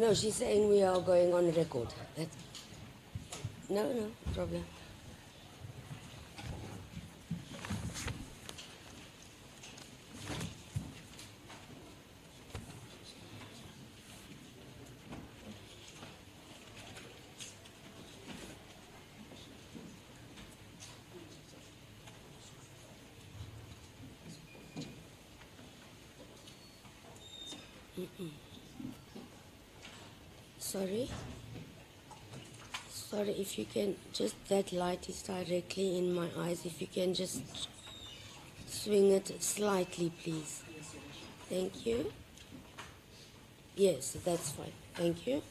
No, she's saying we are going on record. No problem. Sorry? Sorry, if you can, just that light is directly in my eyes. If you can just swing it slightly, please. Thank you. Yes, that's fine. Thank you.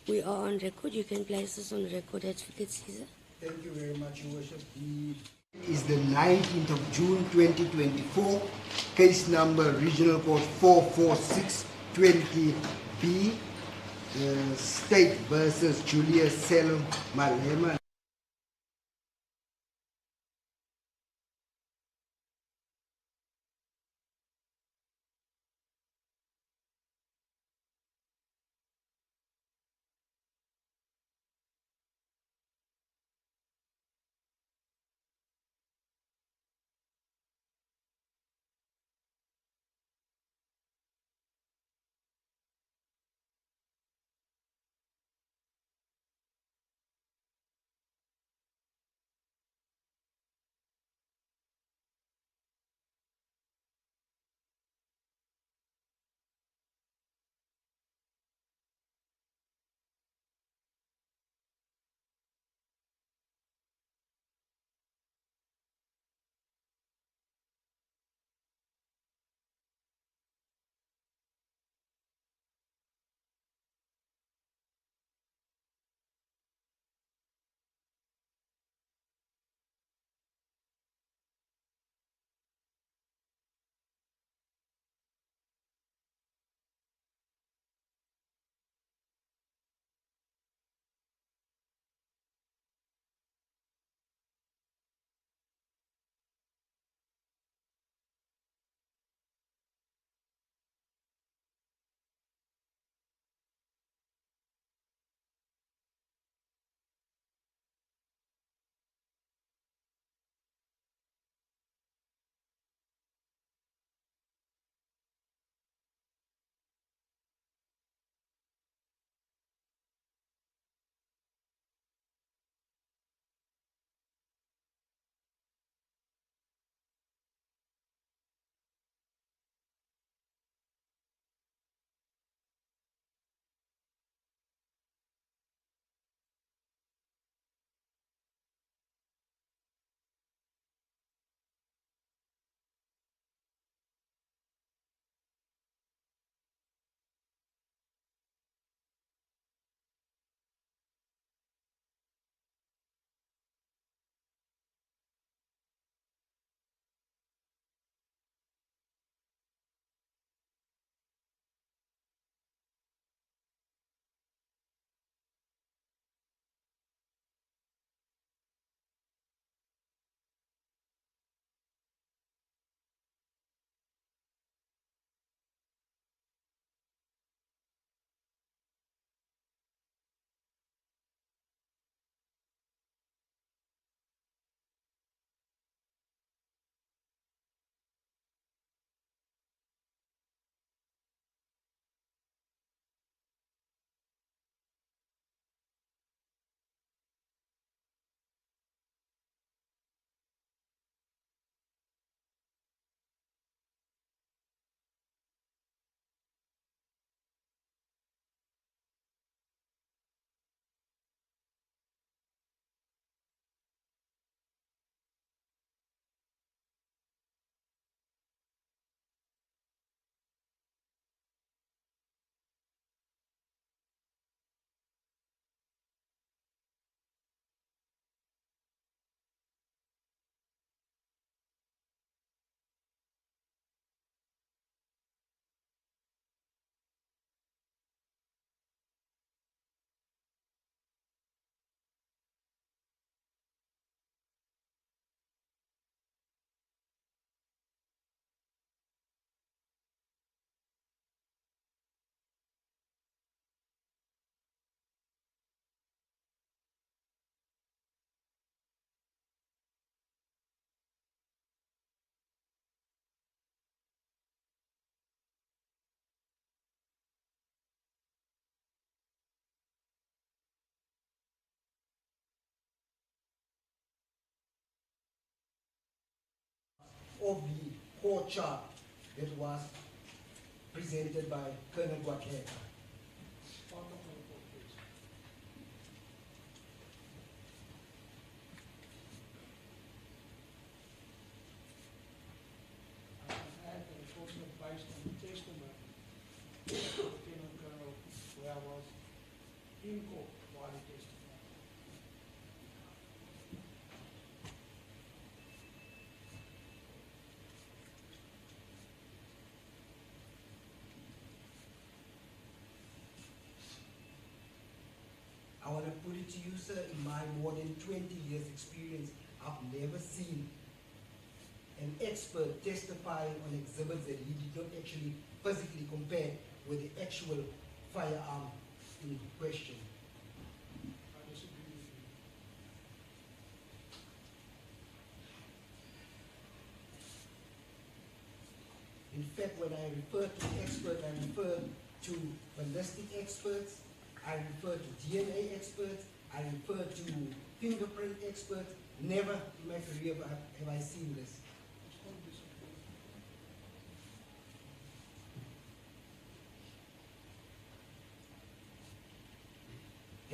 We are on record. You can place us on record, Advocate Caesar. Thank you very much, Your Worship. Is the 19th of June 2024, case number Regional Court 44620B, State versus Julius Malema. of the core chart that was presented by Colonel Guaqueta. Part of the report, please. I can add that it's also based on the testimony of Lieutenant Colonel, where I was in court while he testified. I want to put it to you, sir, in my more than 20 years experience, I've never seen an expert testifying on exhibits that he did not actually physically compare with the actual firearm in question. I disagree with you. In fact, when I refer to expert, I refer to ballistic experts, I refer to DNA experts, I refer to fingerprint experts. Never in my career have I seen this. It's called disagree.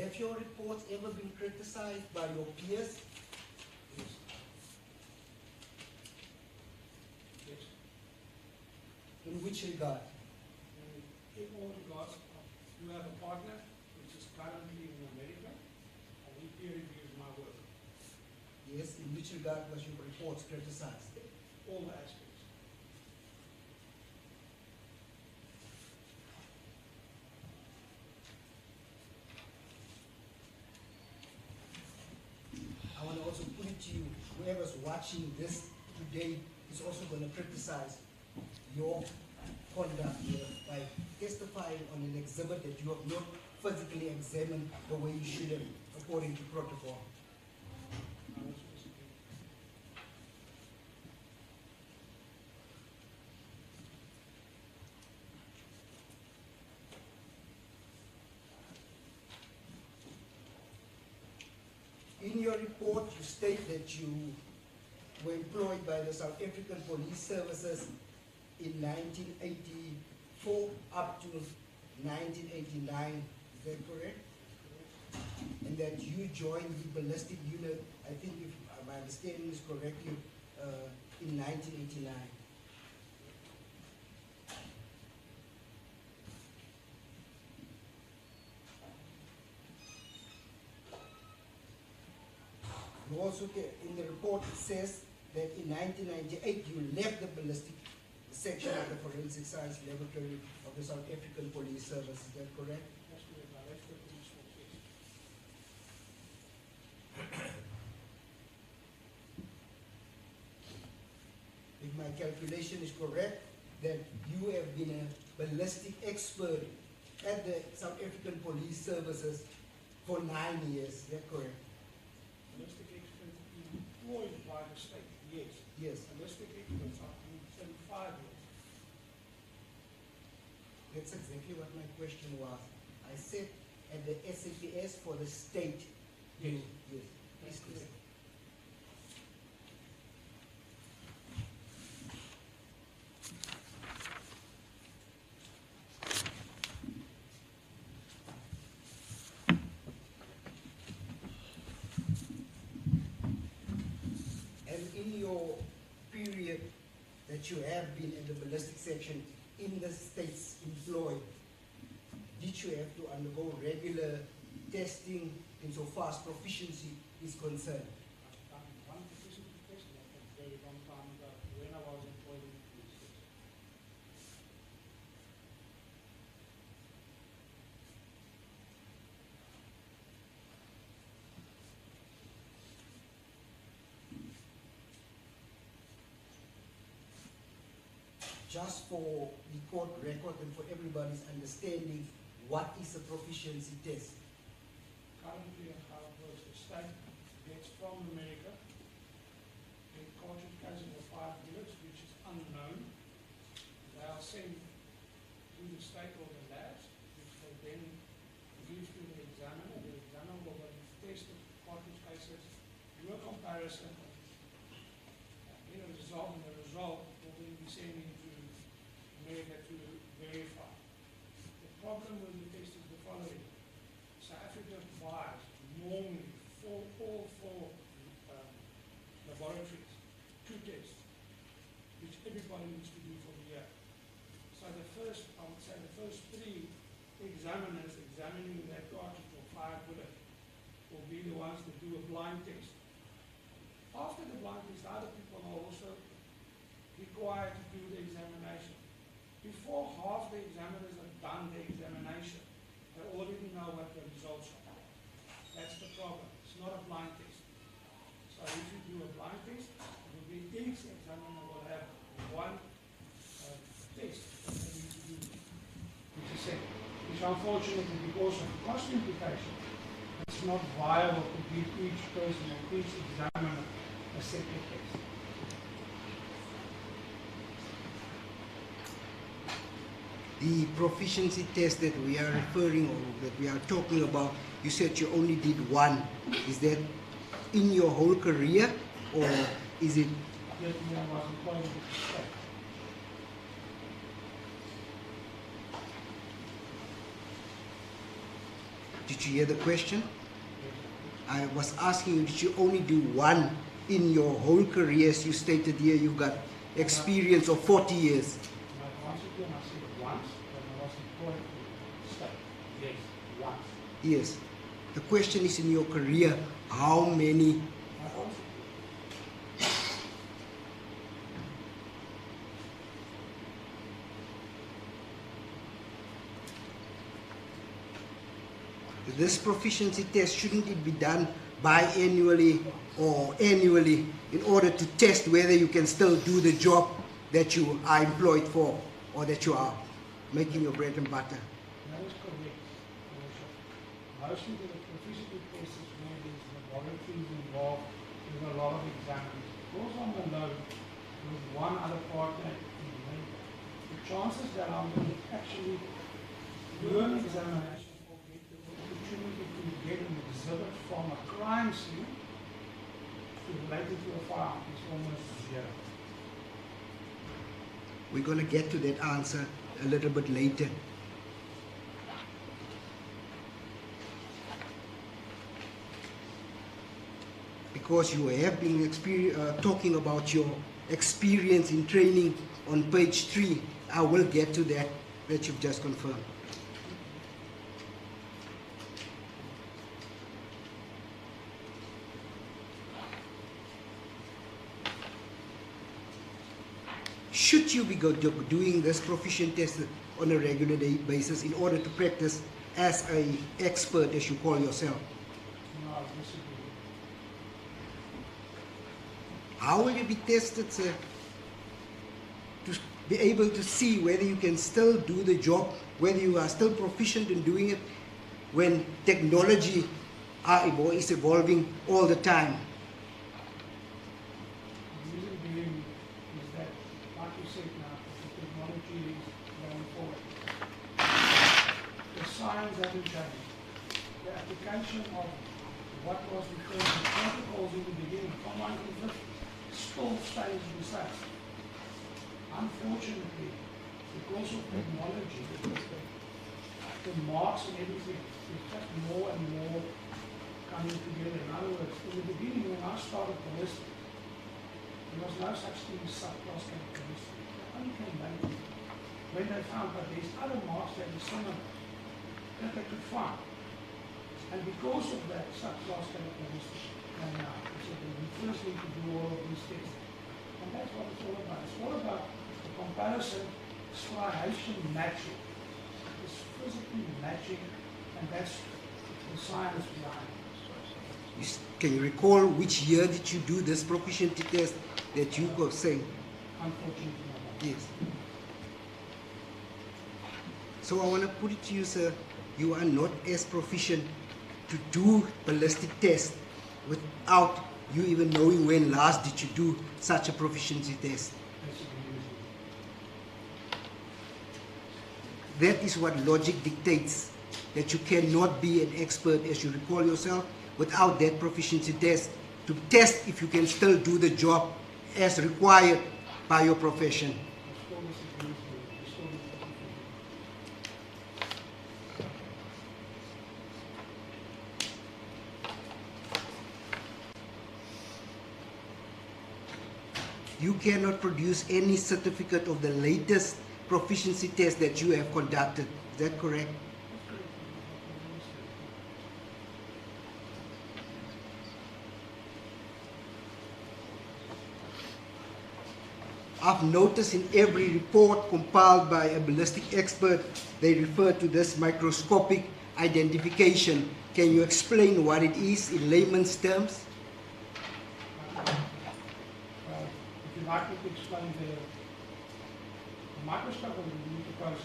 Have your reports ever been criticized by your peers? Yes. Yes. In which regard? In all regards, you have a partner which is currently in America, and he peer reviews my work, Yes, in which regard was your reports criticized? all the aspects. I want to also put it to you, whoever's watching this today is also going to criticize your conduct here by testifying on an exhibit that you have not physically examined the way you should have, according to protocol. I also disagree. In your report, you state that you were employed by the South African Police Services in 1984 up to 1989. Is that correct? And that you joined the ballistic unit, I think if my understanding is correct, in 1989. You also, in the report, it says that in 1998 you left the ballistic section of the Forensic Science Laboratory of the South African Police Service. Is that correct? That's correct. I left the police force, yes. If my calculation is correct, that you have been a ballistic expert at the South African Police Services for 9 years. Is that correct? Ballistic experts employed by the state, yes. Yes. Ballistic experts are in 35 years. That's exactly what my question was. I said at the SAPS for the state. Yes. Yes. That's Yes, yes. correct. And in your period that you have been in the ballistic section in the state's employ, did you have to undergo regular testing insofar as proficiency is concerned? I've done one proficiency test that was a very long time ago when I was employed in the police force. Just for the court record and for everybody's understanding, what is a proficiency test? Currently, how it works, the state gets from America a cartridge casing of 5 bullets, which is unknown. They are sent to the state or the labs, which they then give to the examiner. The examiner will then test the cartridge cases, do a comparison, and the result normally for all four laboratories, 2 tests, which everybody needs to do for the year. So the first, I would say the first 3 examiners examining that cartridge or 5 bullet will be the ones that do a blind test. After the blind test, other people are also required to do the examination. Before half the examiners have done the examination, they already know what the results are. That's the problem. It's not a blind test. So if you do a blind test, it will be each examiner will have 1 test that they need to do, which is second. Which unfortunately, because of cost implication, it's not viable to give each person or each examiner a separate test. The proficiency test that we are referring or that we are talking about, you said you only did 1. Is that in your whole career, or is it? Yes, I was employed with the state. Did you hear the question? I was asking you, did you only do 1 in your whole career? As you stated here, you've got experience of 40 years. Once again, I said once, when I was employed with the state. Yes, once. Yes. The question is, in your career, how many? This proficiency test, shouldn't it be done biannually or annually in order to test whether you can still do the job that you are employed for or that you are making your bread and butter? That is correct. Mostly the proficiency test is where there's laboratories involved with a lot of examiners. Because I'm alone with 1 other partner, the chances that I'm going to actually do an examination or get the opportunity to get an exhibit from a crime scene related to a firearm is almost 0. We're going to get to that answer a little bit later. Because you have been talking about your experience in training on page 3, I will get to that you've just confirmed. Should you be doing this proficient test on a regular basis in order to practice as an expert, as you call yourself? No, I disagree. How will you be tested, sir, to be able to see whether you can still do the job, whether you are still proficient in doing it, when technology is evolving all the time? The reason being is that, like you said now, the technology is going forward. The science hasn't changed. The application of what was referred to protocols in the beginning from 1950 still stays the same. Unfortunately, because of technology, the marks and everything is just more and more coming together. In other words, in the beginning when I started ballistic, there was no such thing as subclass characteristics. They only came later when they found that there's other marks that are similar that they could find. And because of that subclass characteristics came out, they said that we first need to do all of these tests. And that's what it's all about. It's all about the comparison, striation matching. It's physically matching, and that's the science behind it. Can you recall which year did you do this proficiency test that you were saying? Unfortunately, not. Yes. So I want to put it to you, sir, you are not as proficient to do ballistic tests without you even knowing when last did you do such a proficiency test. That is what logic dictates, that you cannot be an expert, as you recall yourself, without that proficiency test, to test if you can still do the job as required by your profession. you cannot produce any certificate of the latest proficiency test that you have conducted. Is that correct? I've noticed in every report compiled by a ballistic expert, they refer to this microscopic identification. Can you explain what it is in layman's terms? If you'd like me to explain the microscope or the process?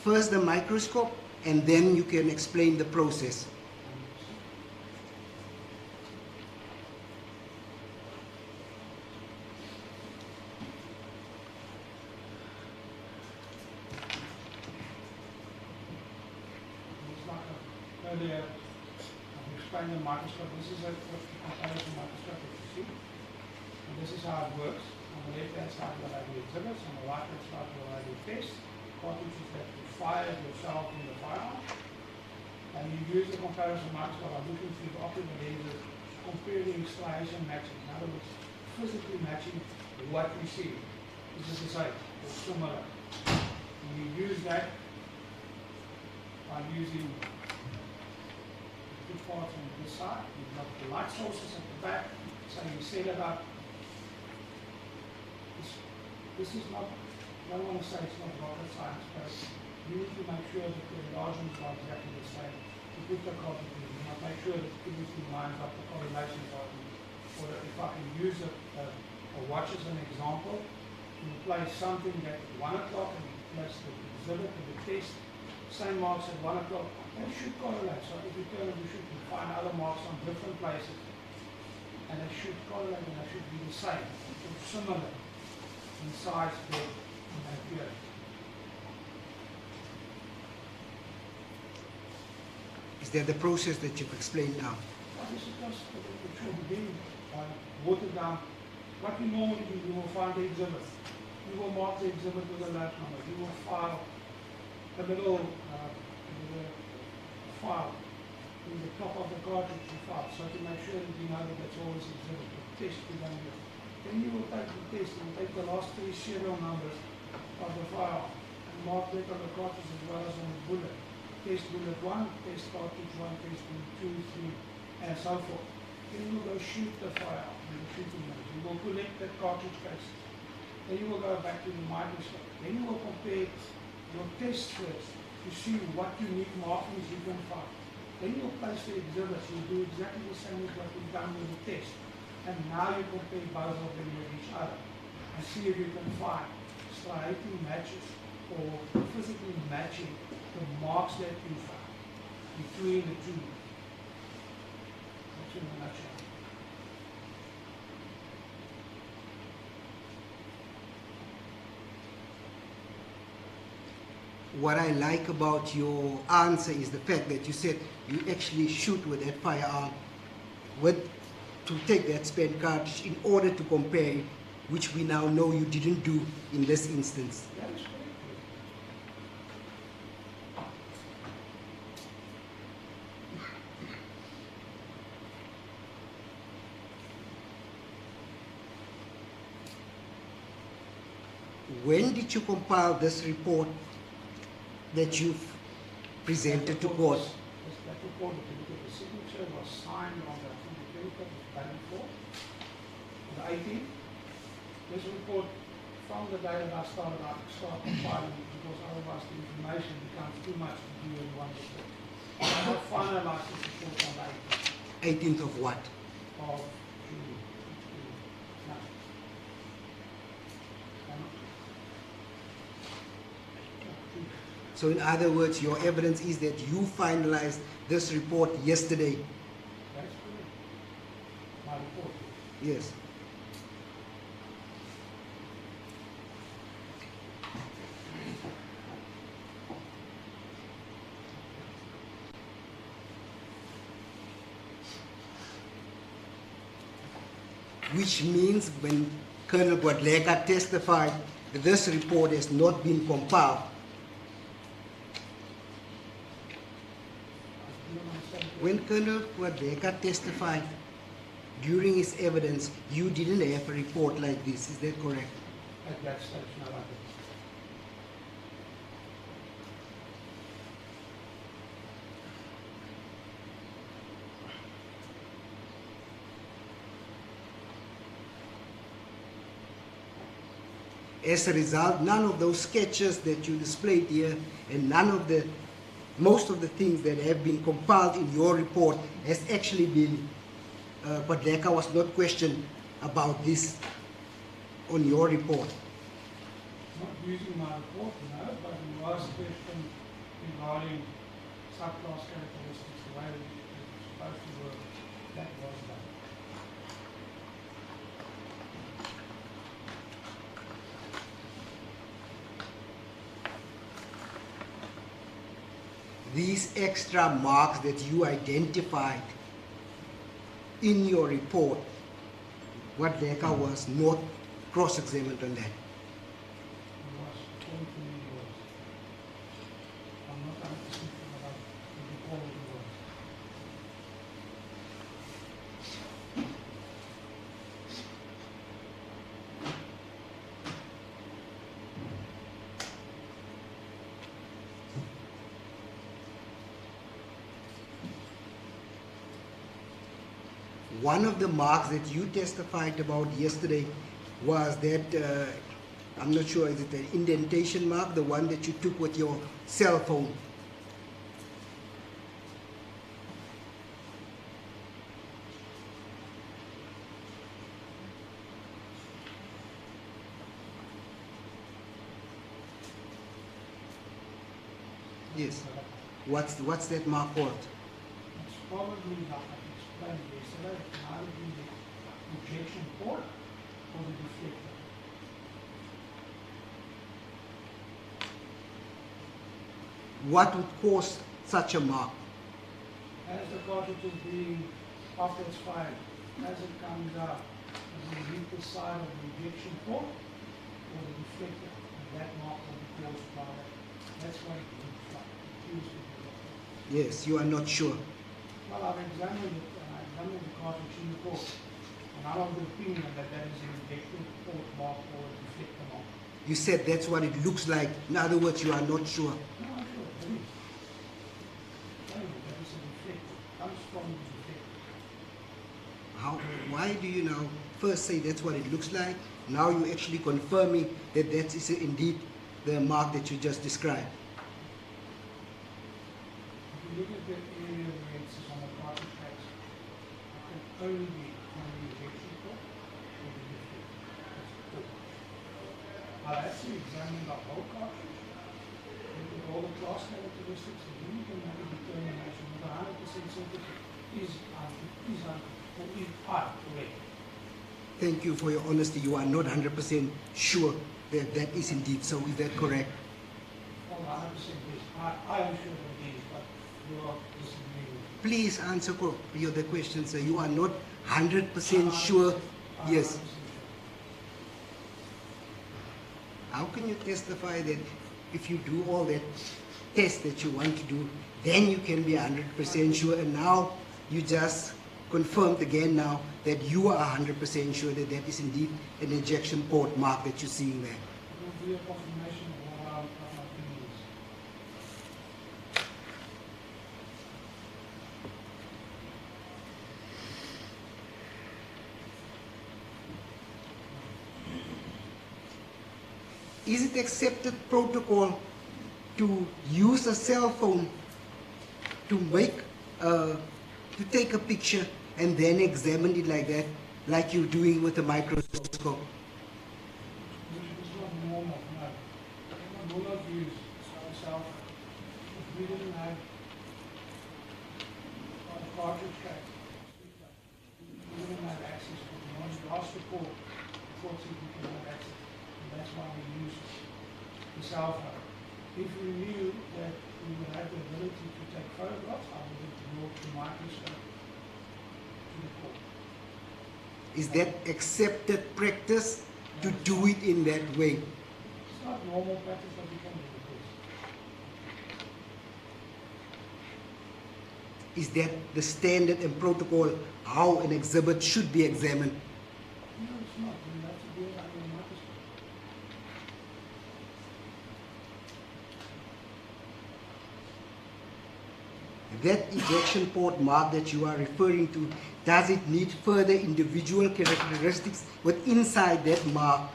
First the microscope, and then you can explain the process. Earlier, I've explained the microscope. This is a comparison microscope that you see. And this is how it works. On the left-hand side, you'll have the exhibits. On the right-hand side, you'll have the test. Cartridges that you fire yourself in the firearm. And you use the comparison microscope by looking through the optical lenses, comparing installation matching. In other words, physically matching what we see. This is the same, or similar. And you use that by using parts on this side. You've got the light sources at the back, so you set it up. This is not, I don't want to say it's not rocket science, but you need to make sure that the enlargements are exactly the same. You put the cartridge in, you must make sure that chemistry lines up, the correlations are in. Or if I can use a watch as an example, you place something at 1 o'clock and you place the exhibit and the test, same marks at 1 o'clock. They should correlate. So if you turn it, you should find other marks on different places. And they should correlate and they should be the same, or similar in size, depth, and appearance. Is that the process that you've explained now? Well, this is just it should begin watered down. What you normally do, you will find the exhibit. You will mark the exhibit with a latch number. You will file a little file in the top of the cartridge you file, so to make sure that you know that that's always exhibit. The test you don't do. Then you will take the test and take the last 3 serial numbers of the file and mark that on the cartridge as well as on the bullet. Test bullet 1, test cartridge 1, test bullet 2, 3, and so forth. Then you will go shoot the file in the shooting range. You will collect that cartridge case. Then you will go back to the microscope. Then you will compare your test first to see what unique markings you can find. Then you'll place the exhibits. You'll do exactly the same as what we've done with the test. And now you compare both of them with each other and see if you can find striking matches or physically matching the marks that you found between the two. That's in a nutshell. What I like about your answer is the fact that you said you actually shoot with that firearm to take that spent cartridge in order to compare it, which we now know you didn't do in this instance. That is correct. When did you compile this report that you've presented to court? That report, if you look at the signature, was signed on the 25th of 24, the 18th. This report, from the day that I started, I start compiling it because otherwise the information becomes too much to do in one report. I finalized this report on the 18th. 18th of what? Of June. So in other words, your evidence is that you finalized this report yesterday? That's correct. My report. Yes. Which means when Colonel Guadlega testified that this report has not been compiled, when Colonel Guadlega testified during his evidence, you didn't have a report like this. Is that correct? At that stage, no, I didn't. As a result, none of those sketches that you displayed here and most of the things that have been compiled in your report has actually been, Padleka was not questioned about this on your report. Not using my report, no, but he was questioned regarding subclass characteristics, the way it's supposed to work. That was done. These extra marks that you identified in your report, what Leka was not cross-examined on that. He was told to me he was. I'm not 100% sure about the report he was. One of the marks that you testified about yesterday was that, I'm not sure, is it an indentation mark, the one that you took with your cell phone? Yes. What's that mark called? It's probably, like I explained yesterday, it might be the ejection port or the deflector. What would cause such a mark? As the cartridge is being, after it's fired, as it comes out, as you hit the side of the ejection port or the deflector, and that mark will be caused by that. That's why it looks like it used to be. Yes, you are not sure. Well, I've examined it, and I've examined the cartridge in the court, and I'm of the opinion that that is an ejection port mark or a deflector mark. You said that's what it looks like. In other words, you are not sure. No, I'm sure it is. Anyway, that is a deflector. Comes from the deflector. Why do you now first say that's what it looks like? Now you actually confirming that that is indeed the mark that you just described. If you look at the area where it says on the cartridge case, it can only be from the ejection port or the deflector. That's all. I'll actually examine the whole cartridge, look at all the class characteristics, and then you can make a determination with 100% certainty is I correct. Thank you for your honesty. You are not 100% sure that that is indeed so. Is that correct? Well, 100% yes. I am sure that it is, but you are disagreeing with me. Please answer the question, sir. You are not 100% sure. I'm Yes. 100% sure. How can you testify that if you do all that test that you want to do, then you can be 100% sure, and now you just confirmed again now that you are 100% sure that that is indeed an ejection port mark that you're seeing there? It will be a confirmation of what my opinion is. Is it accepted protocol to use a cell phone to to take a picture and then examine it like that, like you're doing with a microscope? It's not normal, no. We will not use ourselves. If we didn't have a cartridge case, we wouldn't have access to it. Once you ask the court said we can have access. And that's why we use the cell phone. If we knew that we would have the ability to take photographs, I would have brought the microscope to the court. Is that accepted practice to do it in that way? It's not normal practice, but we can do it. Is that the standard and protocol how an exhibit should be examined? No, it's not. You have to do it under a microscope. That ejection port mark that you are referring to, does it need further individual characteristics with inside that mark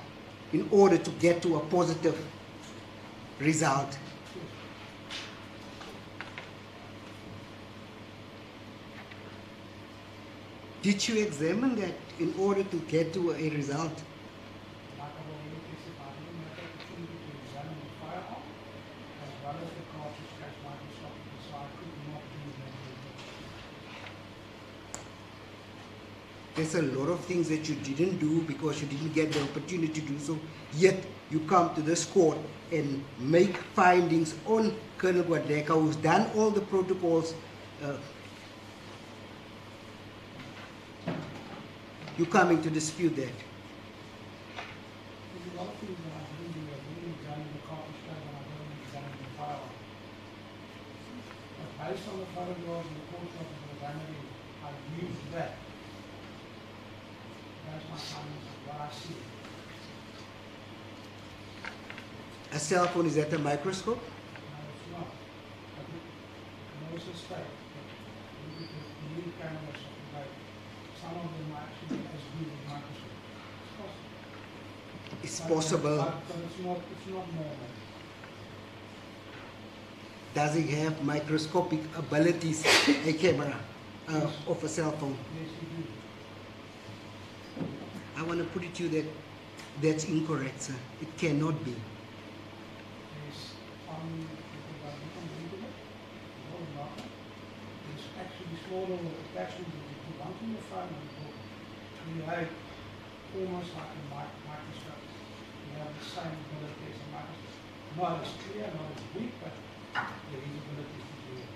in order to get to a positive result? Did you examine that in order to get to a result? Like I've already testified, I didn't have the opportunity to examine the firearm as well as the cartridge case microscopically, so I could not do that. There's a lot of things that you didn't do because you didn't get the opportunity to do so, yet you come to this court and make findings on Colonel Guadeka, who's done all the protocols. You're coming to dispute that. There's a lot of things that I didn't do. I didn't examine the cartridge case and I didn't examine the firearm. But based on the photographs and the portrait of the examining, I used that. That's my findings of what I see. A cell phone is at a microscope? No, it's not. But it also state that the new cameras of the day, some of them are actually as good as microscope. It's possible. But it's not normal. Does it have microscopic abilities, a camera of a cell phone? Yes, you do. I want to put it to you that that's incorrect, sir. It cannot be. There's because I look on the internet, all about it. There's actually smaller attachments that you put onto your phone and you create almost like a microscope. You have the same ability as a microscope. Not as clear, not as big, but there is abilities to do it.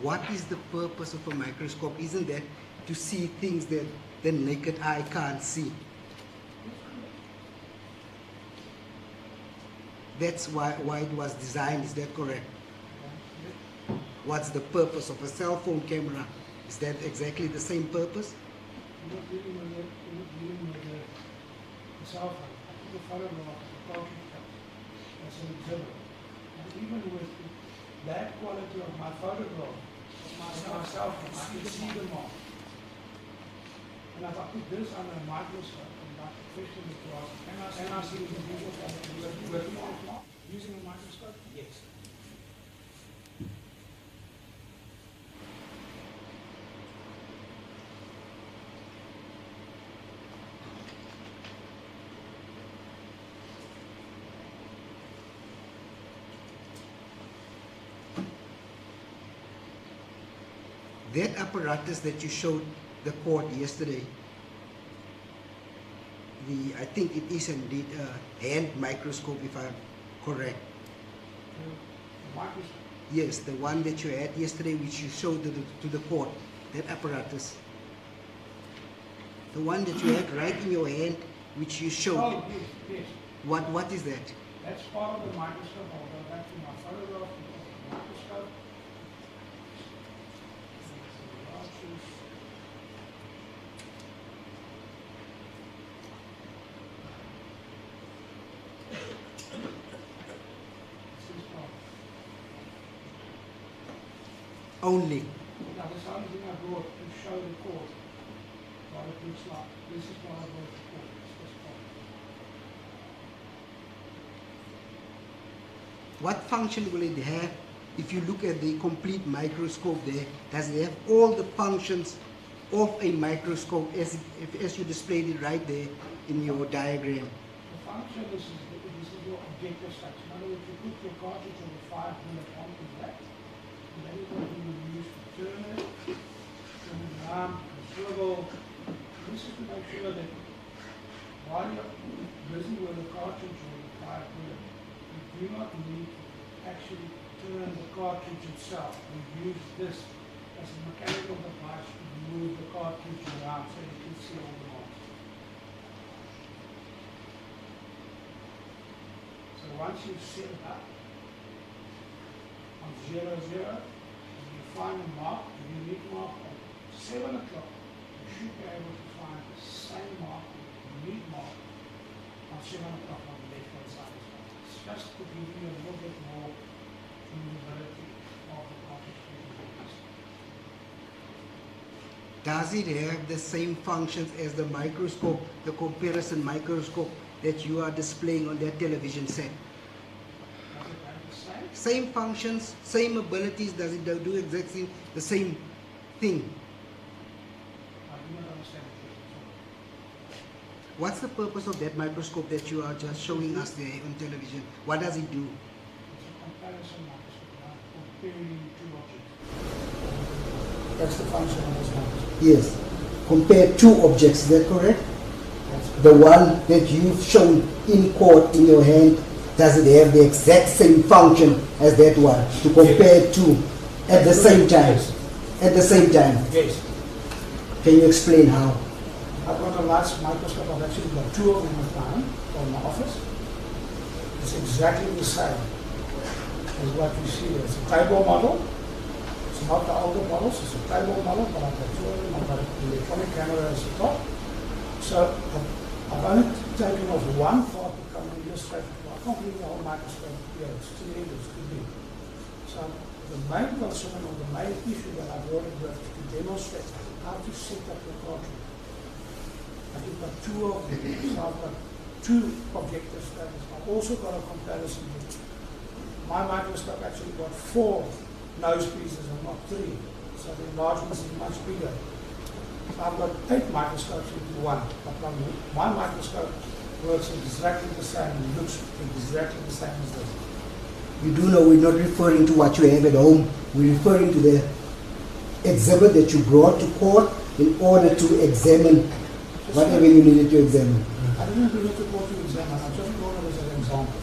What is the purpose of a microscope? Isn't that to see things that the naked eye can't see? That's why it was designed, is that correct? What's the purpose of a cell phone camera? Is that exactly the same purpose? You're not dealing with the cell phone. I took a photograph of the cartridge case as an exhibit. And even with that quality of my photograph, of my cell phone, I can see them all. And if I put this under a microscope, and my professional class, can I see the visual with using a microscope? Yes. That apparatus that you showed the court yesterday, I think it is indeed a hand microscope, if I'm correct. The microscope. Yes, the one that you had yesterday, which you showed to the court, that apparatus. The one that you had right in your hand, which you showed. Oh, yes, yes. What is that? That's part of the microscope. I'll go back to my photograph of the microscope. Only. Now, this only thing I brought to show the court what it looks like. This is what I brought to court. This part. What function will it have? If you look at the complete microscope there, does it have all the functions of a microscope as you displayed it right there in your diagram? The function, this is your objective section. In other words, you put your cartridge on the 5-minute onto that, and that is what you will use to turn it, turn it around, swivel. This is to make sure that while you're busy with the cartridge or the 5-minute, you do not need to actually turn the cartridge itself. We use this as a mechanical device to move the cartridge around so you can see all the marks. So once you've set it up on 0, 0, and you find a mark, a unique mark at 7 o'clock, you should be able to find the same mark, unique mark, on 7 o'clock on the left-hand side as well. It's just to give you a little bit more movability of the cartridge being used. Does it have the same functions as the microscope, the comparison microscope that you are displaying on that television set? Does it have the same? Same functions, same abilities, does it do exactly the same thing? I do not understand the question. What's the purpose of that microscope that you are just showing us there on television? What does it do? It's a comparison microscope, right? Comparing two objects. That's the function of this microscope. Yes. Compare two objects, is that correct? That's correct. The one that you've shown in court in your hand, does it have the exact same function as that one to compare two at the same time? Yes. At the same time. Yes. Can you explain how? I've got a large microscope. I've actually got two of them at mine from my office. It's exactly the same as what you see here. It's a table model. It's not the older models. It's a table model, but I've got two of them. I've got an electronic camera as the top. So I've only taken off one part to come and illustrate it. I can't leave the whole microscope here. It's too heavy. It's too big. So the main concern or the main issue that I brought it with to demonstrate how to set up the cartridge. I've got two of them, so I've got two objective studies. I've also got a comparison with my microscope actually got 4 nose pieces and not 3, so the enlargement is much bigger. So I've got 8 microscopes into one, but my microscope works exactly the same and looks exactly the same as this. You do know we're not referring to what you have at home. We're referring to the exhibit that you brought to court in order to examine whatever you needed to examine. I didn't bring it to court to examine, I just brought it as an example.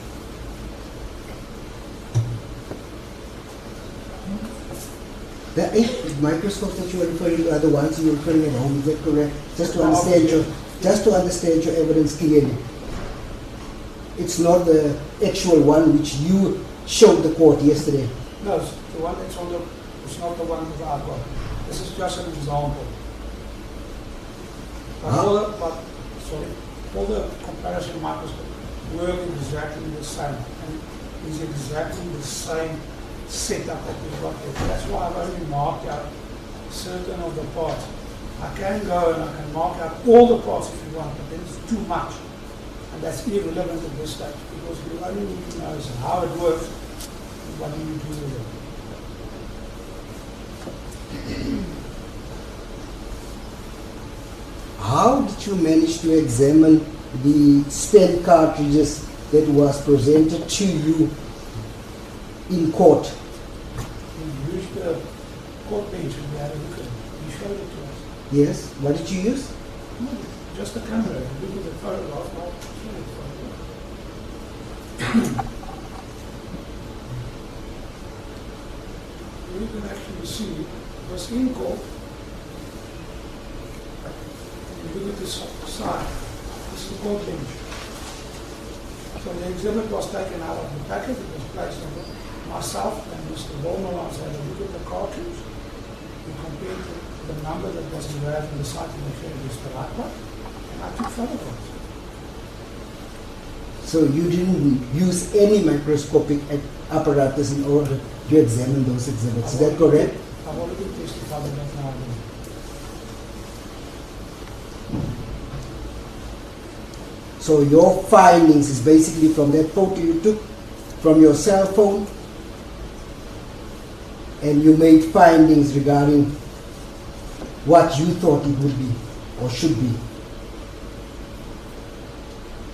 The 8 microscopes that you are referring to are the ones you are referring at home, is that correct? Just to understand your evidence clearly. It's not the actual one which you showed the court yesterday. No, it's the one that's on the, it's not the one that I've got. This is just an example. But all the comparison microscopes work exactly the same and is exactly the same setup that we've got there. That's why I've only marked out certain of the parts. I can go and I can mark out all the parts if you want, but then it's too much. And that's irrelevant at this stage because you only need to know is how it works and what do you do with it. How did you manage to examine the spent cartridges that was presented to you in court? We used the court bench and we had a look at it. You showed it to us. Yes. What did you use? No, just the camera. You look at the photograph, I'll show you the photograph. You can actually see what's in court. You look at this side. This is the court bench. So the exhibit was taken out of the packet. It was placed on myself and Mr. Bowman had a look at the cartridge. We compared the number that was engraved on the side and the shade is the right one. And I took photographs. So you didn't use any microscopic apparatus in order to examine those exhibits. Is that correct? I've already testified that now. So your findings is basically from that photo you took from your cell phone, and you made findings regarding what you thought it would be or should be.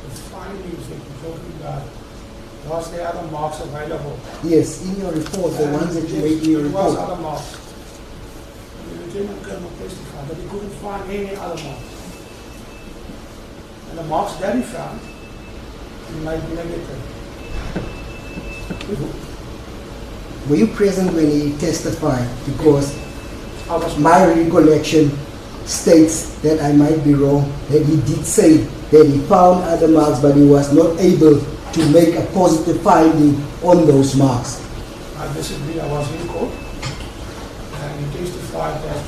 The findings that you're talking about, was there other marks available? Yes, in your report, the ones that you made in your There was report. other marks. The lieutenant colonel testified that he couldn't find any other marks. And the marks that he found, he made negative. Were you present when he testified? Because my recollection states that I might be wrong, that he did say that he found other marks, but he was not able to make a positive finding on those marks. I disagree. I was in court, and he testified that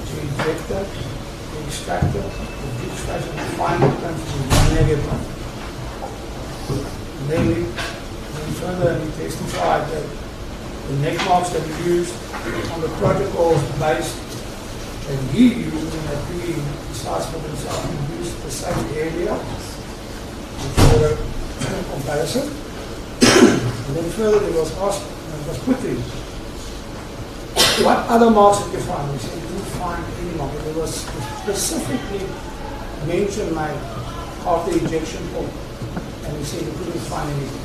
the injector, the extractor, the bleach face, and the final print was negative. And then further, he testified that the neck marks that he used on the protocols based that he used and that he decides for himself, he used the same area for a comparison. And then further, it was asked, and it was put to him, what other marks did you find? He said he didn't find any mark. It was specifically mentioned made of the ejection point, and he said he couldn't find anything.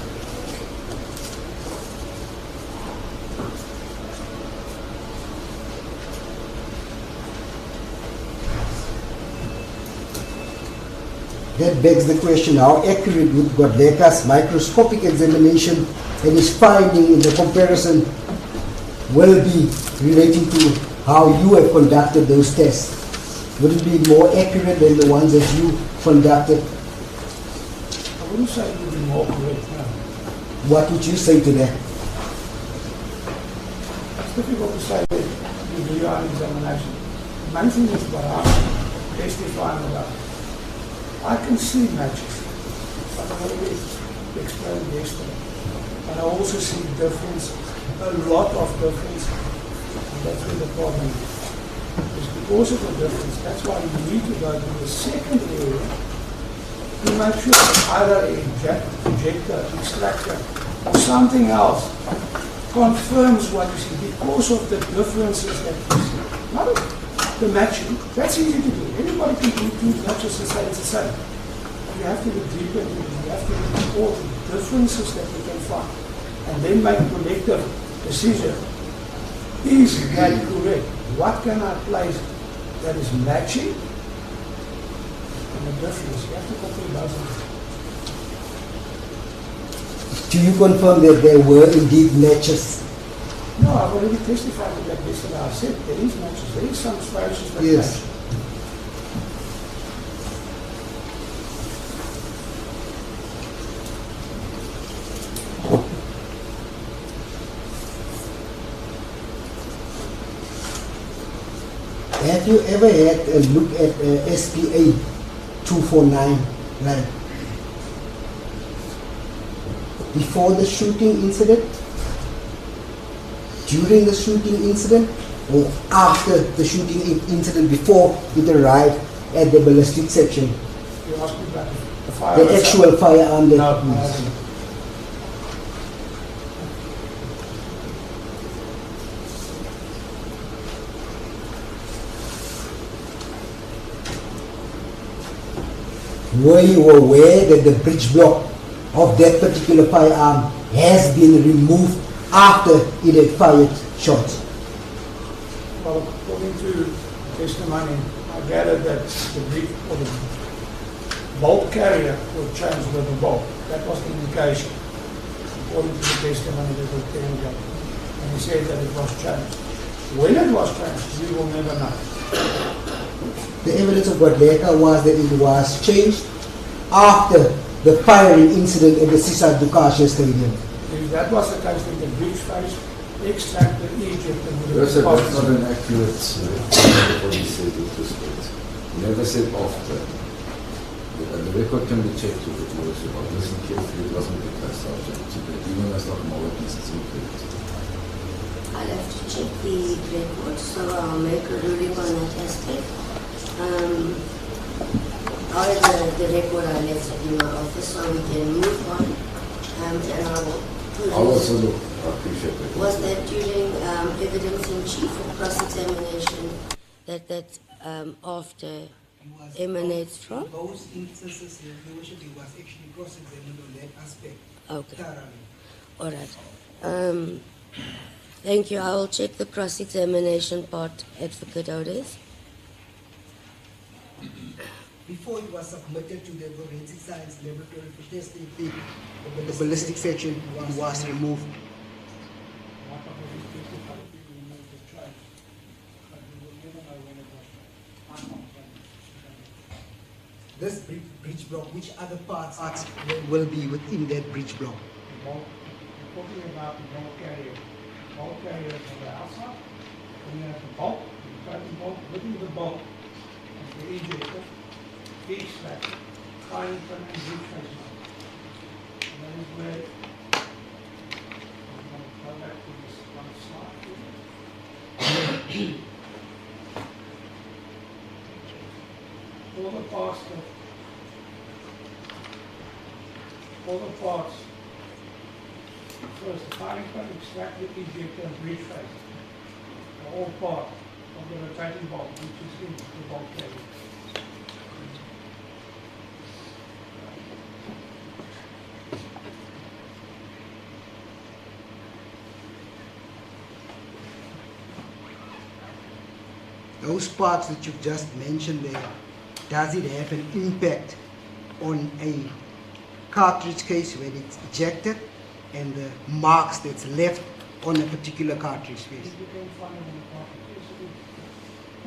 That begs the question, how accurate would Godleka's microscopic examination and his finding in the comparison will be relating to how you have conducted those tests? Would it be more accurate than the ones that you conducted? I wouldn't say it would be more correct, no. What would you say to that? It's difficult to say that you do your own examination. The main thing is what I'm testifying about. I can see matches, but I already explained yesterday. And I also see difference, a lot of difference. And that's where the problem is. It's because of the difference. That's why you need to go to the second area to make sure that either an injector, extractor, or something else confirms what you see because of the differences that you see. Not the matching, that's easy to do. Anybody can do two matches and say it's the same. You have to look deeper into it. You have to look at all the differences that you can find. And then make a collective decision. Is that correct? What can I place that is matching? And the difference, you have to compare those things. Do you confirm that there were indeed matches? No, I've already testified to that yesterday. I said there is matches. There is some spaces that Yes. match. Have you ever had a look at SPA 249, like before the shooting incident, during the shooting incident, or after the shooting incident, before it arrived at the ballistic section? You asked me about the firearm. The actual firearm that No, I used. haven't. Were you aware that the breech block of that particular firearm has been removed after it had fired shots? Well, according to testimony, I gathered that the breech or the bolt carrier was changed with the bolt. That was the indication, according to the testimony that was given. And he said that it was changed. When it was changed, we will never know. The evidence of Godleka was that it was changed after the firing incident at the Sisa Dukasha Stadium. If that was the case, then the breech face, extractor, ejector would have That's been not possible. an accurate what he said with respect. He never said after. The record can be checked with it, Lordship. I've listened carefully, it wasn't the case subject to that. Even as not my witness, it's incorrect. I'll have to check the record, so I'll make a ruling on that aspect. However, the record I left in my office, so we can move on. And I will put I'll it- also look, I appreciate that. Was that during evidence in chief or cross-examination that after emanates from? Those instances, Your Worship, it was actually cross-examined on that aspect Okay, thoroughly. all right. Thank you. I will check the cross-examination part, Advocate Odes. Before it was submitted to the forensic science laboratory for testing, the ballistic section was removed. What of these people have been removed and changed? this breech block, which other parts will be within that breech block? The bolt, we're talking about the bolt carrier. Bolt carrier is on the outside. Then you have the bolt, the cutting bolt, within the bolt, and the ejector, extract, firing pin and breech face mount. And that is where, I'm going to go back to this one slide here. All the parts, first the firing pin, extractor, ejector, and breech face are all part of the rotating bolt, which is in the bolt carrier. Those parts that you've just mentioned there, does it have an impact on a cartridge case when it's ejected and the marks that's left on a particular cartridge case? You can find it in the cartridge case.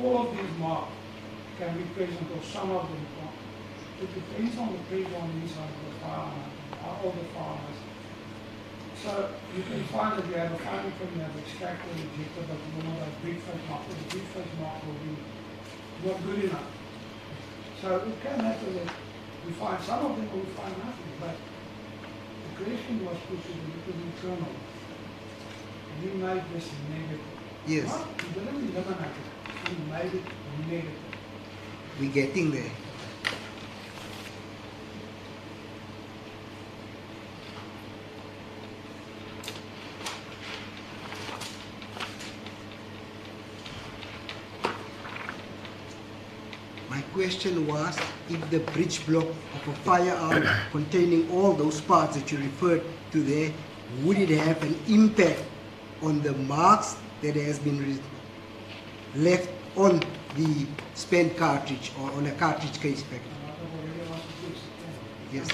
All of these marks can be present, or some of them can't. It depends on the pressure on the inside of the firearm, all the firearms. So you can find that you have a firing pin, you have extractor, ejector, but you will not have breech face mark. The breech face mark will be not good enough. So it can happen that we find some of them or we find nothing, but the question was put to the internal. And we made this negative. Yes. Not, we didn't eliminate it, we made it negative. We're getting there. My question was, if the breech block of a firearm containing all those parts that you referred to there, would it have an impact on the marks that has been left on the spent cartridge or on a cartridge case pack? Yes.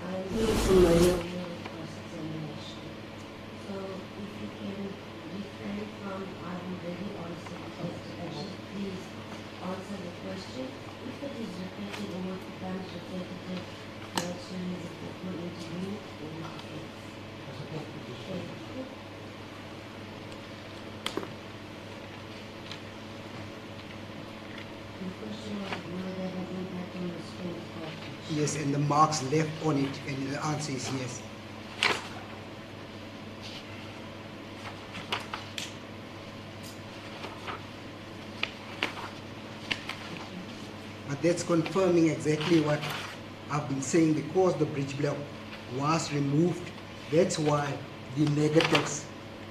I'm not familiar with the cross-examination. So if you can refrain from, I've already answered the question, please answer the question. If it is repeated or what becomes repetitive, that's when the equipment intervene or not. The question was, will that have impact on the spent cartridge? Yes, and the marks left on it, and the answer is yes. But that's confirming exactly what I've been saying, because the breech block was removed. That's why the negatives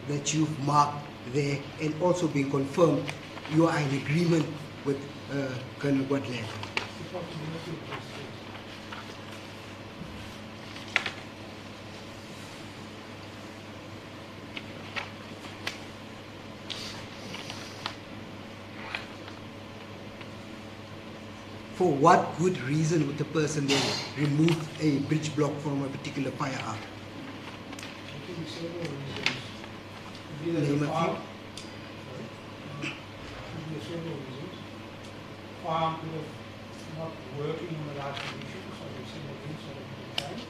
that you've marked there and also been confirmed, you are in agreement with Colonel Gwadland. For what good reason would the person then remove a breech block from a particular firearm? There could be several reasons. Could be that Name the a fire- few. Could be several reasons. Firearm could have not working in the right conditions, so they send it in so that it can change.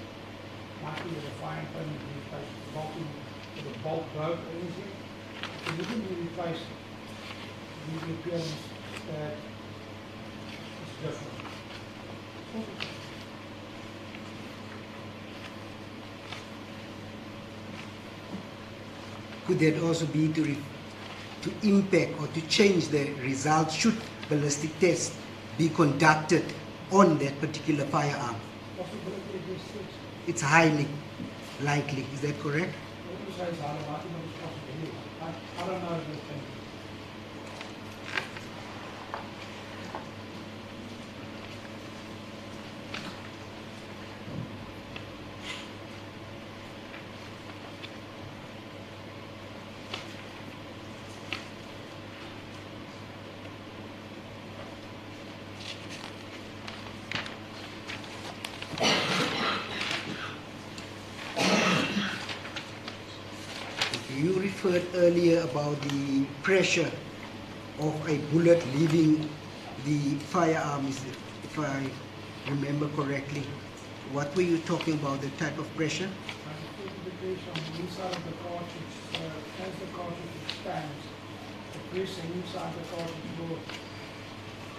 Might be that the firing pin is replaced with bolting, or the bolt broke or anything. If you didn't replace it, it gives the appearance that it's different. Could that also be to impact or to change the results should ballistic tests be conducted on that particular firearm? Possibility exists. It's highly likely, is that correct? What you say is highly likely, but it's possible. I don't know if this thing. If you referred earlier about the pressure of a bullet leaving the firearm, if I remember correctly. What were you talking about, the type of pressure? The pressure on the inside of the cartridge, as the cartridge expands, the pressure inside the cartridge will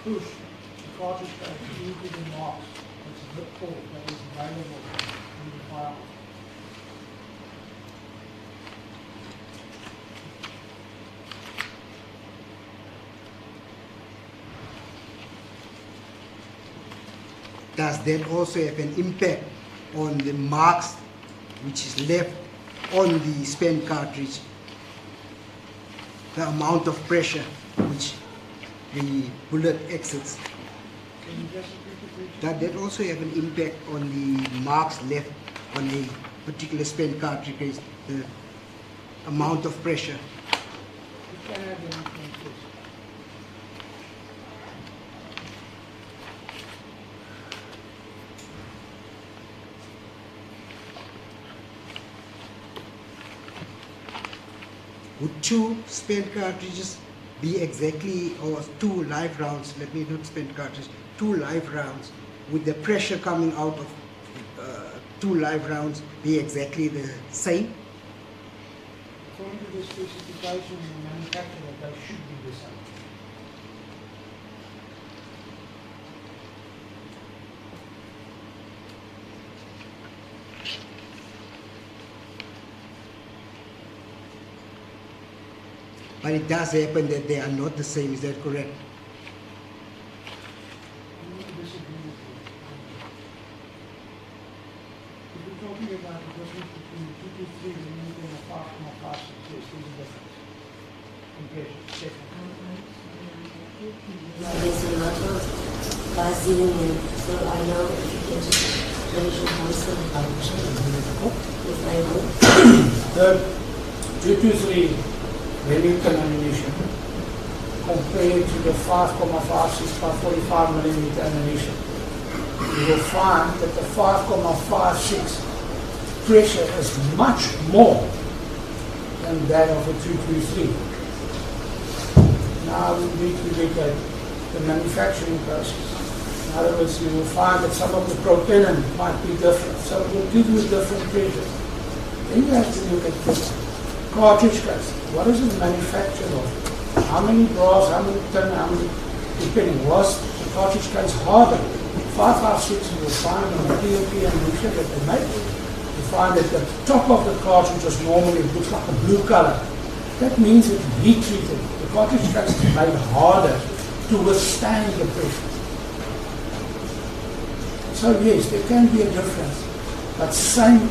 push the cartridge case into the marks. It's the port that is available in the firearm. Does that also have an impact on the marks which is left on the spent cartridge? The amount of pressure which the bullet exits. Can you just repeat the question? Does that also have an impact on the marks left on a particular spent cartridge, the amount of pressure? You can have an influence, yes. Would two spent cartridges be exactly, or two live rounds, let me not spent cartridges, two live rounds, would the pressure coming out of two live rounds be exactly the same? According to the specification in the manufacturer, they should be the same. But it does happen that they are not the same, is that correct? I'm going to disagree with you. If we're talking about the difference between 223 and a 5.56, yes, there's a difference. Compression, second. There's a lot of buzzing and so I know if you can just raise your voice a little, if I will. The 223 Remington ammunition compared to the 5.56 by 45mm ammunition, you will find that the 5.56 pressure is much more than that of a 223. Now we need to look at the manufacturing process. In other words, you will find that some of the propellant might be different, so it will give you different pressures. Then you have to look at the cartridge case. What is it manufactured of? How many bras, how many tin, how many, depending. Was the cartridge case harder? 556 you will find on the POP ammunition that they make. You find that the top of the cartridge is normally looks like a blue color. That means it's heat treated. The cartridge case is made harder to withstand the pressure. So yes, there can be a difference, but same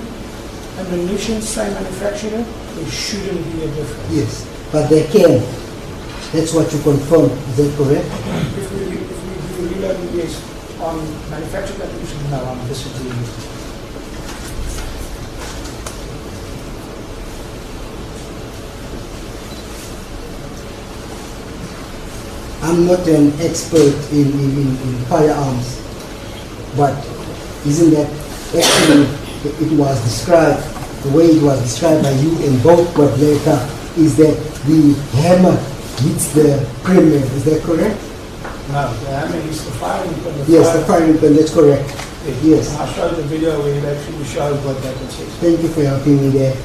ammunition, same manufacturer, there shouldn't be a difference. Yes, but they can. That's what you confirm, is that correct? If we do reloading, yes. On manufactured ammunition, no, I'm disagreeing with you. I'm not an expert in firearms, but isn't that actually it was described, the way it was described by you in both Quadleca, is that the hammer hits the premier, is that correct? No, the hammer is the firing pin. Yes, the firing pin, that's correct. Yes. I'll show the video where it actually shows what that says. Thank you for helping me there.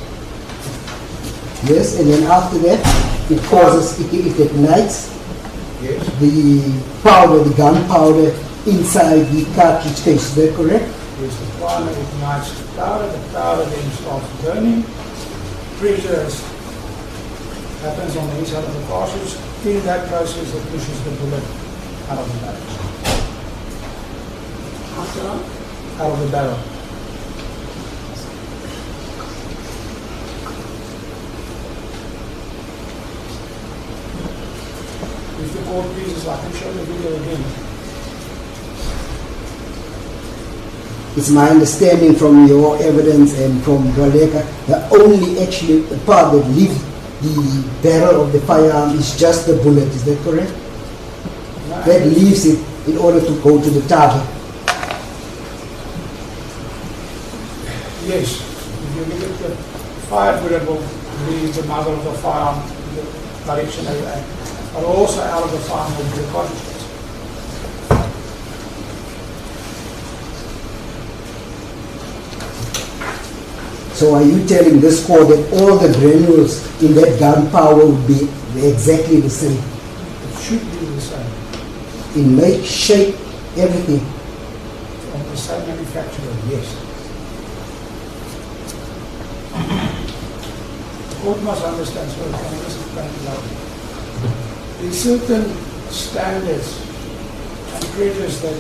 Yes, and then after that, it causes, it ignites Yes. the powder, the gunpowder inside the cartridge case, is that correct? Yes, the primer ignites the powder then starts burning. Pressure happens on the inside of the cartridge. In that process, it pushes the bullet out of the barrel. After all, Out of the barrel. If the court pleases, I can show the video again. It's my understanding from your evidence and from Quadleca, the only actually part that leaves the barrel of the firearm is just the bullet, is that correct? No, That leaves it in order to go to the target. Yes, if you look at the fire durable the mother of the firearm, the direction they aim. But also out of the firearm will be the cartridge case. So are you telling this court that all the granules in that gunpowder would be exactly the same? It should be the same. In make, shape, everything? From the same manufacturer, yes. The court must understand, so it can explain it loudly. There are certain standards and criteria that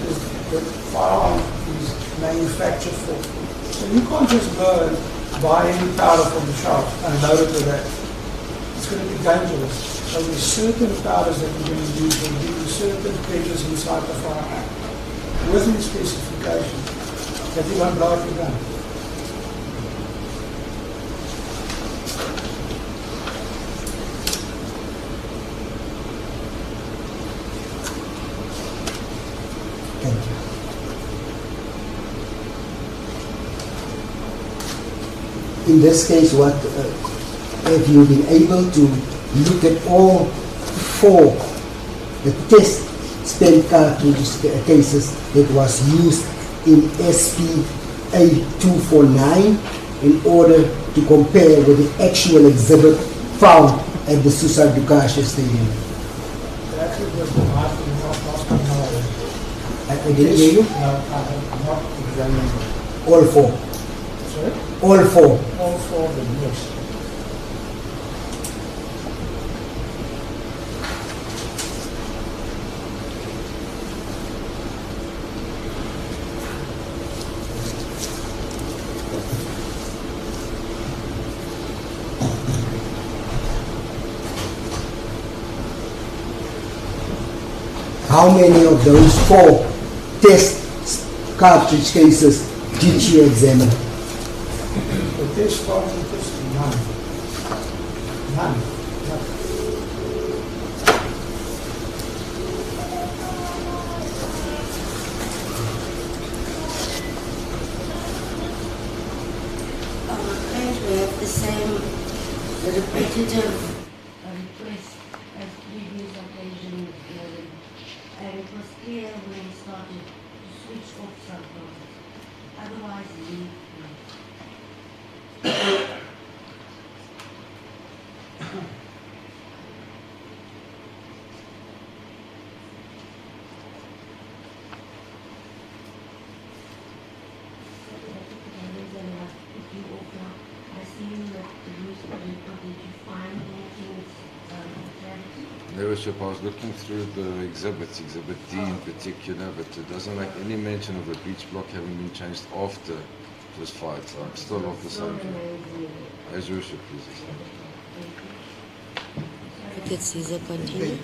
the firearm is manufactured for. So you can't just go and buy any powder from the shop and load it with that. It's going to be dangerous. So there's certain powders that you're going to use and give you certain criteria inside the firearm within specifications that you won't blow up your gun. Thank you. In this case, what have you been able to look at all four the test spent cartridge cases that was used in SP A249 in order to compare with the actual exhibit found at the Suicide Dukasha Stadium? Actually, just the last time, I didn't hear you? No, I have not examined All four. Sorry? All four. All four of them, yes. How many of those four test cartridge cases did you examine? The test cartridges, none. None. And we have the same repetitive request as previous occasions, and it was clear when we started to switch off something. Otherwise, leave. Leadership, I was looking through the exhibits, Exhibit D in particular, but it doesn't make any mention of the breech block having been changed after it was fired, so I'm still of the same view. As you wish, please. Advocate Caesar, continue.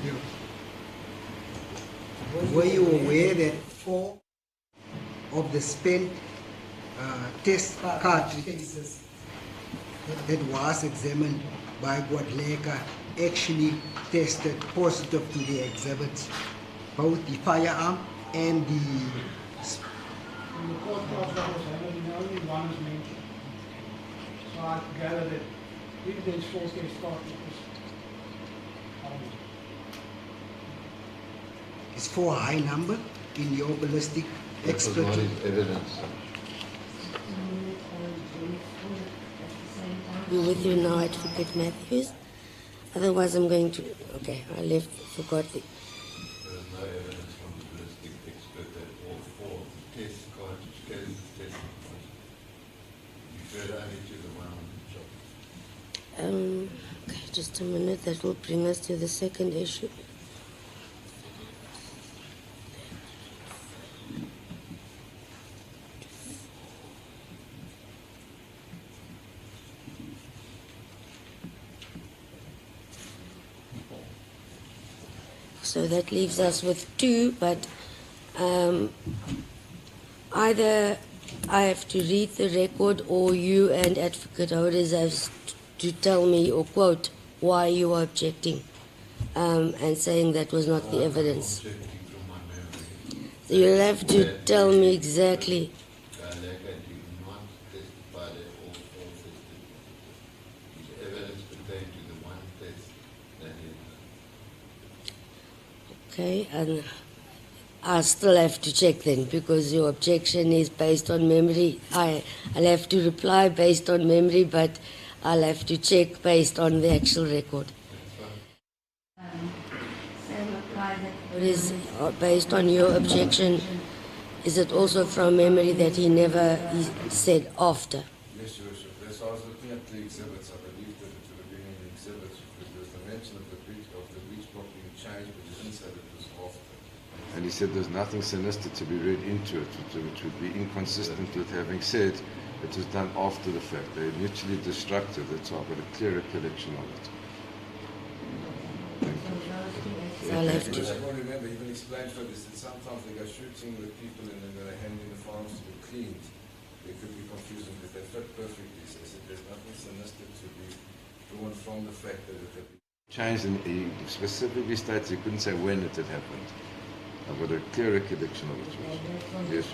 Were you aware that four of the spent test cartridge cases that was examined by Guadalajara actually tested positive to the exhibits, both the firearm and the... In the court process, only one is mentioned. So I gather that if there's four test cartridges, Is four a high number in your ballistic expertise? Evidence. I'm with you now, Advocate Matthews. Otherwise, I'm going to. Okay, I forgot the. There is no evidence from the ballistic expert that all four test cartridge cases tested positive. You refer only to the one on the job. Okay, just a minute. That will bring us to the second issue. So that leaves us with two, but either I have to read the record or you and Advocate Holders have to tell me or quote why you are objecting and saying that was not the evidence. Objecting from my memory. So you'll have to tell me exactly. Galeka did not testify that all four tested positive. His evidence Okay, and I still have to check then, because your objection is based on memory. I'll have to reply based on memory, but I'll have to check based on the actual record. Same apply that it is based on your objection. Is it also from memory that he said after? Yes, Your Worship. As I was looking at the exhibits, I believe that it would have been in the exhibits because there was the mention of the breach block being changed, but he didn't say that it was after. And he said there's nothing sinister to be read into it, which would be inconsistent with having said it was done after the fact. They're mutually destructive. That's why I've got a clear recollection of it. I'll have to. I remember, even explained for this, that sometimes they go shooting with people and then when they're handing the firearms to be cleaned, they could be confusing because they fit perfectly. So he said there's nothing sinister to be drawn from the fact that it had been changed, and he specifically states he couldn't say when it had happened. I've got a clear recollection of it. Yes,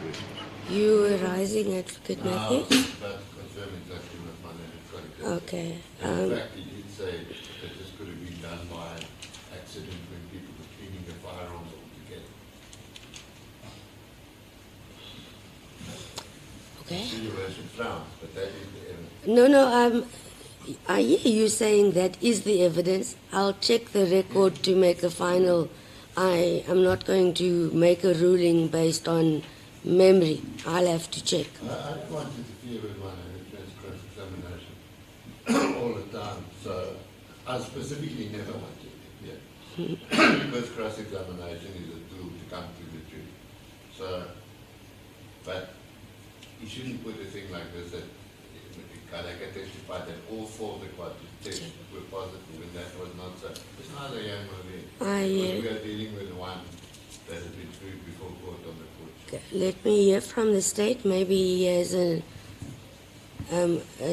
yes. You were rising, Advocate Matthews? But confirm exactly what my name is. Okay. In fact, he did say that this could have been done by accident when people were cleaning their firearms altogether. Okay. See, Your Worship frowns, but that is the evidence. No, I hear you saying that is the evidence. I'll check the record to make a final. I am not going to make a ruling based on memory. I'll have to check. I don't want to interfere with my cross-examination all the time, so I specifically never want to interfere. Because cross-examination is a tool to come to the truth. So, but you shouldn't put a thing like this that I can testify that all four of the cartridge tests were positive when that was not so. It's neither here nor there. We are dealing with one that has been proved before court on the court. Let me hear from the state. Maybe he has a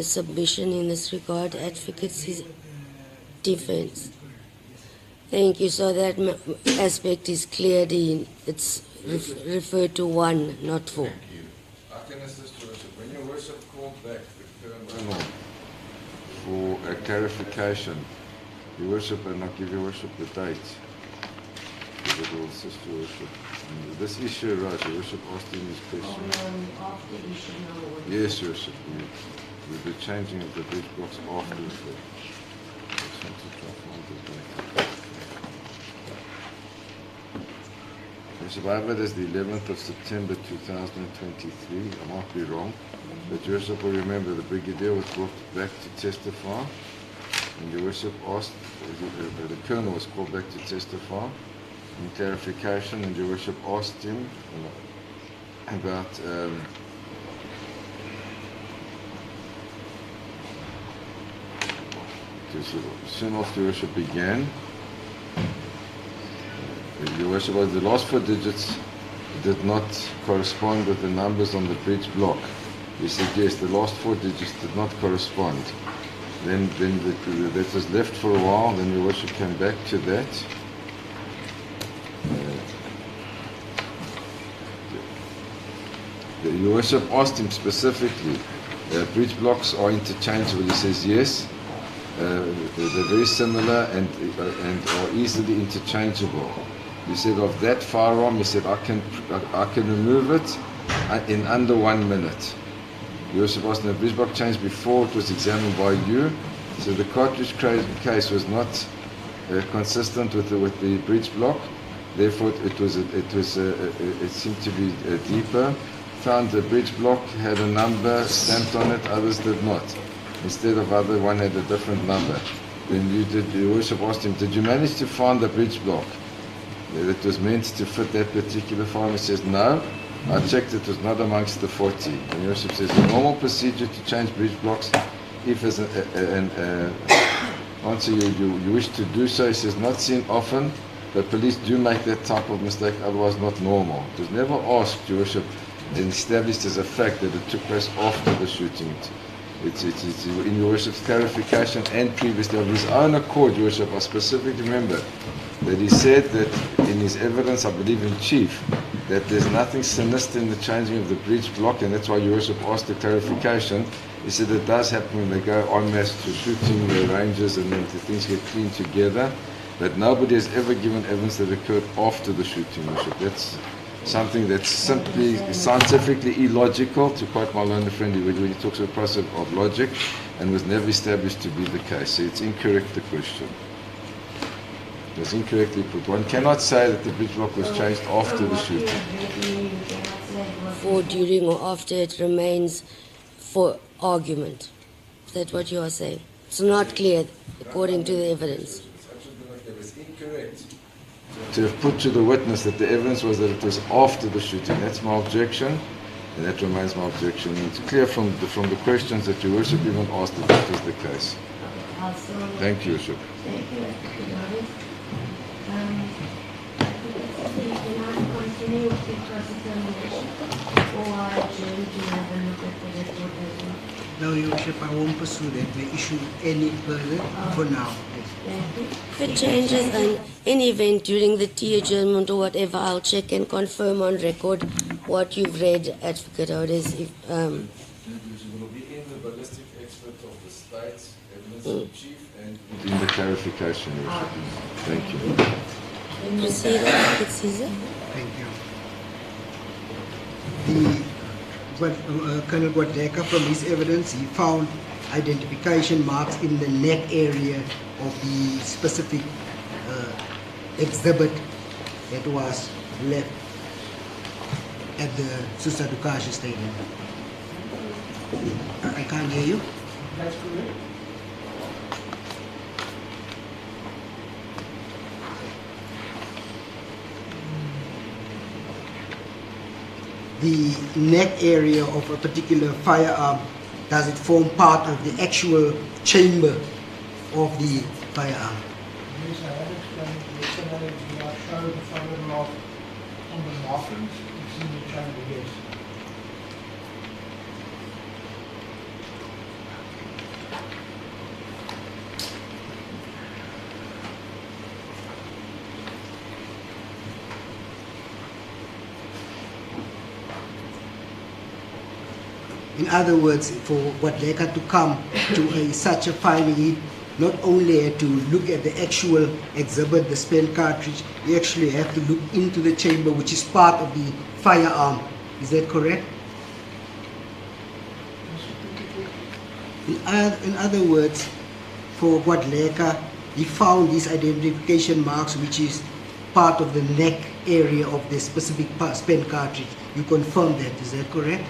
submission in this regard. Advocacy's defense. Thank you. So that aspect is cleared in. It's referred to one, not four. Thank you. I can assist, Your Worship. When Your Worship called back the Colonel for a clarification, Your Worship, and I'll give Your Worship the date, because it will assist Your Worship. And this issue arose, Your Worship asked him this question. After issue number one. Yes, Your Worship. With the changing of the breach blocks after the fact. I just want to try to find the date. Your Worship, I have it as the 11th of September 2023. I might be wrong. But Your Worship will remember the Brigadier was brought back to testify. And Your Worship asked, the Colonel was called back to testify in clarification, and Your Worship asked him about soon after Your Worship began. Your Worship, the last four digits did not correspond with the numbers on the breech block. He said yes, the last four digits did not correspond. Then that was left for a while. Then Your Worship came back to that. Your Worship asked him specifically, breech blocks are interchangeable. He says yes, they're very similar and are easily interchangeable. He said of that firearm, he said I can remove it in under 1 minute. You were supposed to have breech block changed before it was examined by you, so the cartridge case was not consistent with the breech block. Therefore, it seemed to be deeper. Found the breech block had a number stamped on it, others did not. Instead of other, one had a different number. Then you Worship asked him, did you manage to find the breech block that was meant to fit that particular firearm? He says, no. I checked, it was not amongst the 40. And Your Worship says, the normal procedure to change breech blocks, if as an answer you wish to do so, he says, not seen often, but police do make that type of mistake, otherwise not normal. It was never asked, Your Worship, and established as a fact that it took place after the shooting. It's in Your Worship's clarification and previously of his own accord, Your Worship. I specifically remember that he said that in his evidence, I believe in chief, that there's nothing sinister in the changing of the breech block, and that's why Your Worship asked the clarification. He said it does happen when they go en masse to shooting ranges and then the things get cleaned together. But nobody has ever given evidence that occurred after the shooting, Your Worship. That's something that's simply scientifically illogical, to quote my learned friend when he talks about the process of logic, and was never established to be the case. So it's incorrect, the question. It was incorrectly put. One cannot say that the bridge lock was changed after the shooting. For, during, or after it remains for argument. Is that what you are saying? It's not clear according to the evidence. It was incorrect to have put to the witness that the evidence was that it was after the shooting. That's my objection, and that remains my objection. And it's clear from the questions that Your Worship even asked that that was the case. Thank you, Your Worship. Thank you, Julius. Can I continue with the cross-examination, or adjourn to have a look at the report as well? No, Your Worship, I won't pursue that. May issue any further for now. If it changes in any event during the tea adjournment or whatever, I'll check and confirm on record what you've read, Advocate Odes. It will be in the ballistic expert of the state's evidence in chief and in the clarification, Your Worship. Thank you. Proceed, Advocate Caesar. Thank you. Colonel Guadeka, from his evidence, he found identification marks in the neck area of the specific exhibit that was left at the Susadukasha Stadium. I can't hear you. That's correct. The neck area of a particular firearm, does it form part of the actual chamber of the firearm? Yes, I have explained yesterday, we have showed the photograph on the markings, it's in the chamber, yes. In other words, for Guadeka to come to such a finding, he not only had to look at the actual exhibit, the spent cartridge, he actually had to look into the chamber, which is part of the firearm. Is that correct? In other words, for Guadeka, he found these identification marks, which is part of the neck area of the specific spent cartridge. You confirm that, is that correct?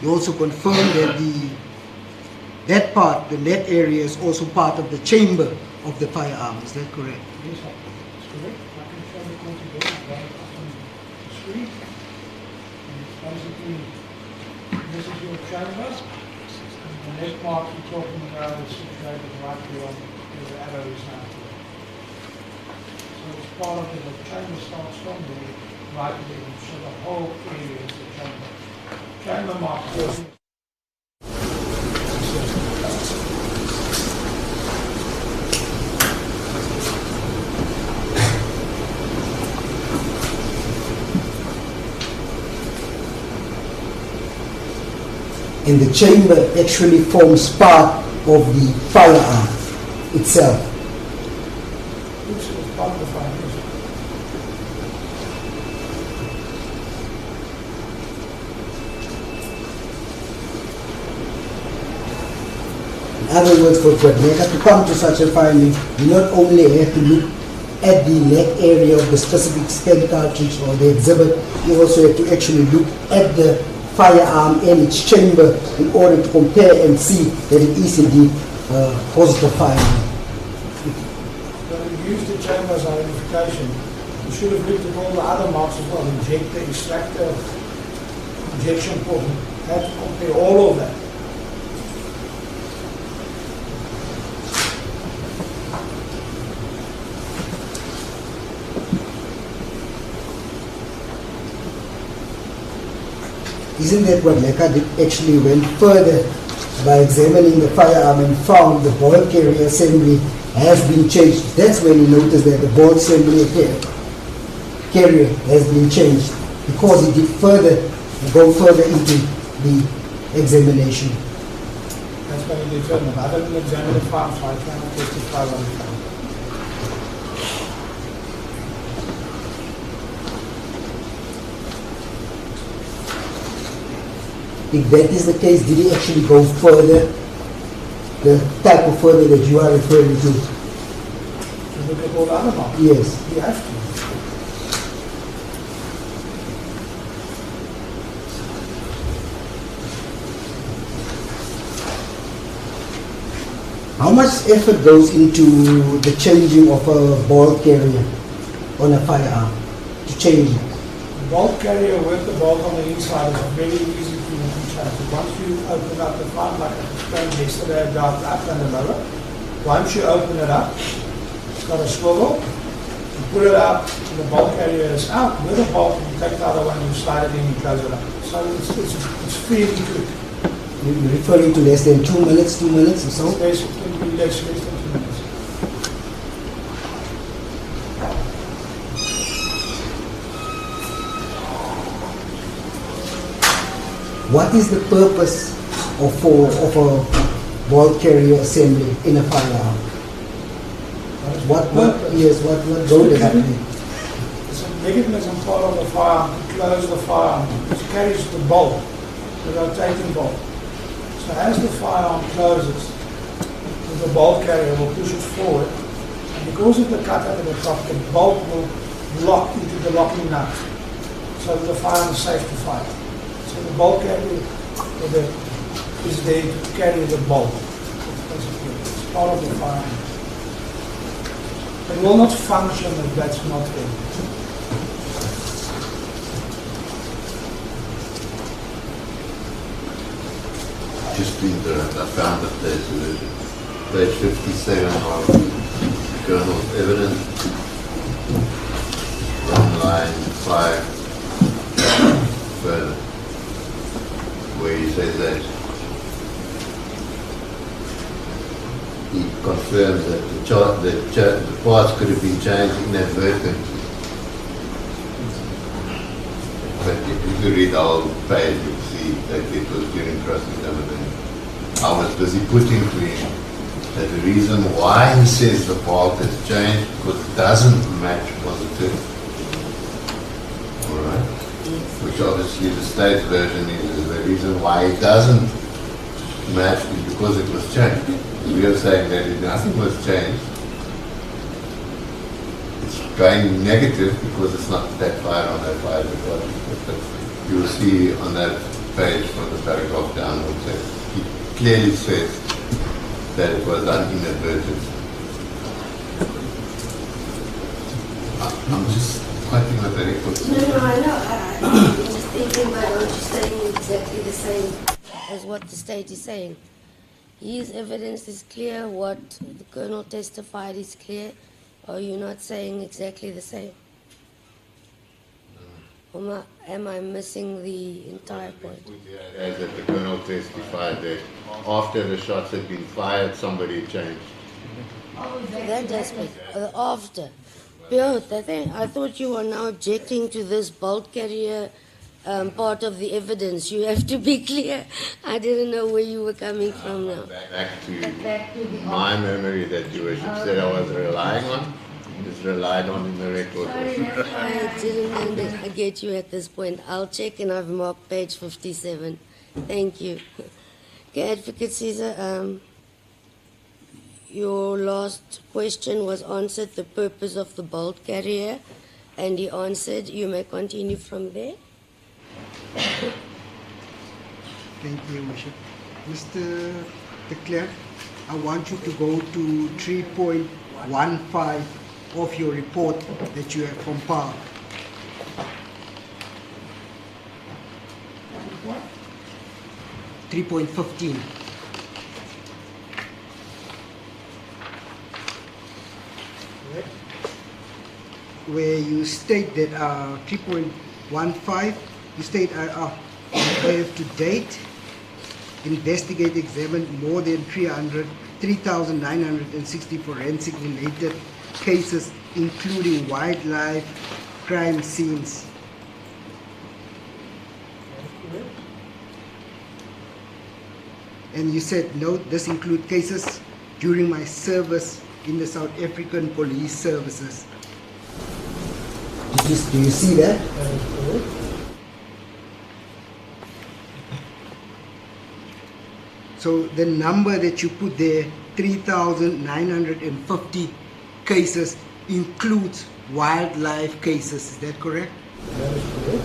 You also confirm that that part, the neck area, is also part of the chamber of the firearm. Is that correct? Yes, sir. That's correct. I can show the court again, right up on the screen. And it's basically, this is your chamber. And the neck mark you're talking about is situated right beyond where the arrow is now. So it's part of the chamber starts from there, right there. So the whole area is the chamber. Chamber mark. And the chamber actually forms part of the firearm itself. It's part of the firearm. In other words, for Guadeka to come to such a finding, you not only have to look at the neck area of the specific spent cartridge or the exhibit, you also have to actually look at the firearm and its chamber in order to compare and see that it is indeed positive firearm. When you use the chamber as identification, you should have looked at all the other marks as well, injector, extractor, injection port. You have to compare all of that. Isn't that what Leka actually went further by examining the firearm and found the ball carrier assembly has been changed? That's when he noticed that the ball assembly carrier has been changed, because he did further go further into the examination. That's going to be determined. I don't examine the firearm, so I cannot testify on the firearm. If that is the case, did he actually go further? The type of further that you are referring to? To look at all the other marks. Yes. You have to. How much effort goes into the changing of a ball carrier on a firearm? To change it? The bolt carrier with the bolt on the inside is very easy to change. Once you open up the front, like I explained yesterday about the up and the lower, once you open it up, it's got a swivel, you put it up, and the bolt carrier is out. With the bolt, you take the other one, you slide it in, you close it up. So it's fairly quick. You're referring to less than 2 minutes or so? It can be less than 2 minutes. What is the purpose of a ball carrier assembly in a firearm? What role does it play? It's a mechanism part of the firearm to close the firearm, which carries the bolt, the rotating bolt. So as the firearm closes, the bolt carrier will push it forward, and because of the cutout at the top, the bolt will lock into the locking nut, so that the firearm is safe to fire. So the bolt carrier is there to carry the bolt. It's part of the firearm. It will not function if that's not there. Just to interrupt, I found that there's page 57 of the Colonel's evidence, from line 5 further, where he says that he confirms that the parts could have been changed inadvertently. But if you read the whole page, you'll see that it was during cross-examination. I was busy putting to him that the reason why he says the part has changed because it doesn't match positive. Alright? Which obviously the state's version is the reason why it doesn't match is because it was changed. We are saying that nothing was changed. It's going negative because it's not that far on that fire. But you will see on that page from the paragraph downwards that it clearly says that it was done inadvertently. I'm just quoting what the record says. No, I know. I'm just thinking about what you're saying exactly the same as what the state is saying. His evidence is clear, what the colonel testified is clear. Are you not saying exactly the same? Or am I missing the entire point? As that the colonel testified that after the shots had been fired, somebody changed. That aspect, after. Björn, I thought you were now objecting to this bolt carrier part of the evidence. You have to be clear. I didn't know where you were coming from now. Back to my memory that your worship said I was relying on is relied on in the record. I didn't get you at this point. I'll check, and I've marked page 57. Thank you. Okay, Advocate Caesar, your last question was answered, the purpose of the bolt carrier, and he answered. You may continue from there. Thank you, Worship. Mr. De Klerk, I want you to go to 3.15 of your report that you have compiled. What? 3.15. Where you state that 3.15, you state to date, investigate, examine more than 3,960 forensic related cases, including wildlife crime scenes. And you said, note, this includes cases during my service in the South African Police Services. Do you see that? That is correct. So the number that you put there, 3,950 cases, includes wildlife cases. Is that correct? That is correct.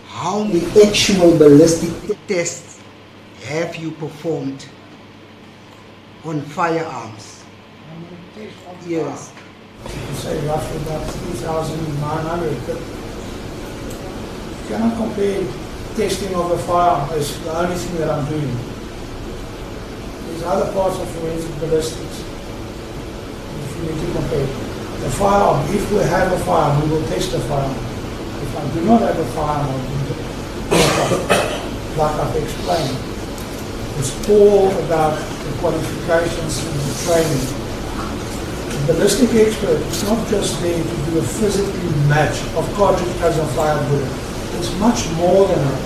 How many actual ballistic tests have you performed on firearms? How many tests on Yes. You say roughly about 3,900, but you cannot compare testing of a firearm as the only thing that I'm doing. There's other parts of forensic ballistics, if you need to compare. The firearm, if we have a firearm, we will test the firearm. If I do not have a firearm, I'll do it. Like I've explained, it's all about the qualifications and the training. The ballistic expert is not just there to do a physical match of cartridge as a fire bullet. It's much more than that.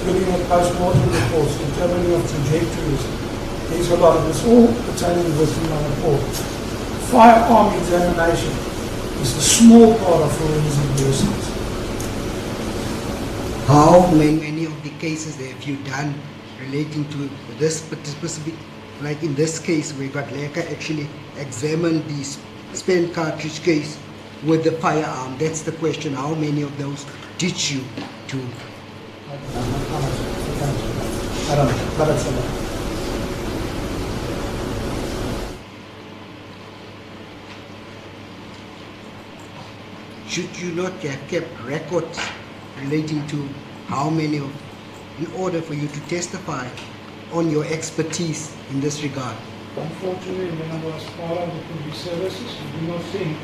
Looking at post-mortem reports, determining of trajectories, there's a lot of this all pertaining within my report. Firearm examination is a small part of forensic ballistics. How many of the cases have you done relating to this specific, like in this case where Leka actually examined the spent cartridge case with the firearm? That's the question. How many of those did you do? I don't know, but it's a lot. Should you not have kept records relating to how many of, in order for you to testify on your expertise in this regard? Unfortunately, when I was part of the police services, you do not think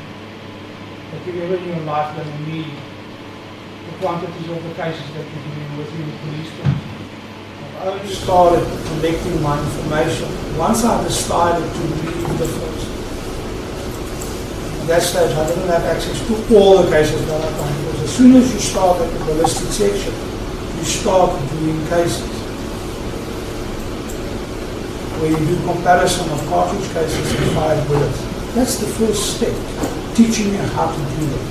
that you ever in your life going to need the quantities of the cases that you're dealing with in the police force. I've only started collecting my information once I decided to leave the force. At that stage, I didn't have access to all the cases that I've done. Because as soon as you start at the ballistic section, you start doing cases where you do comparison of cartridge cases and fired bullets. That's the first step, teaching you how to do that.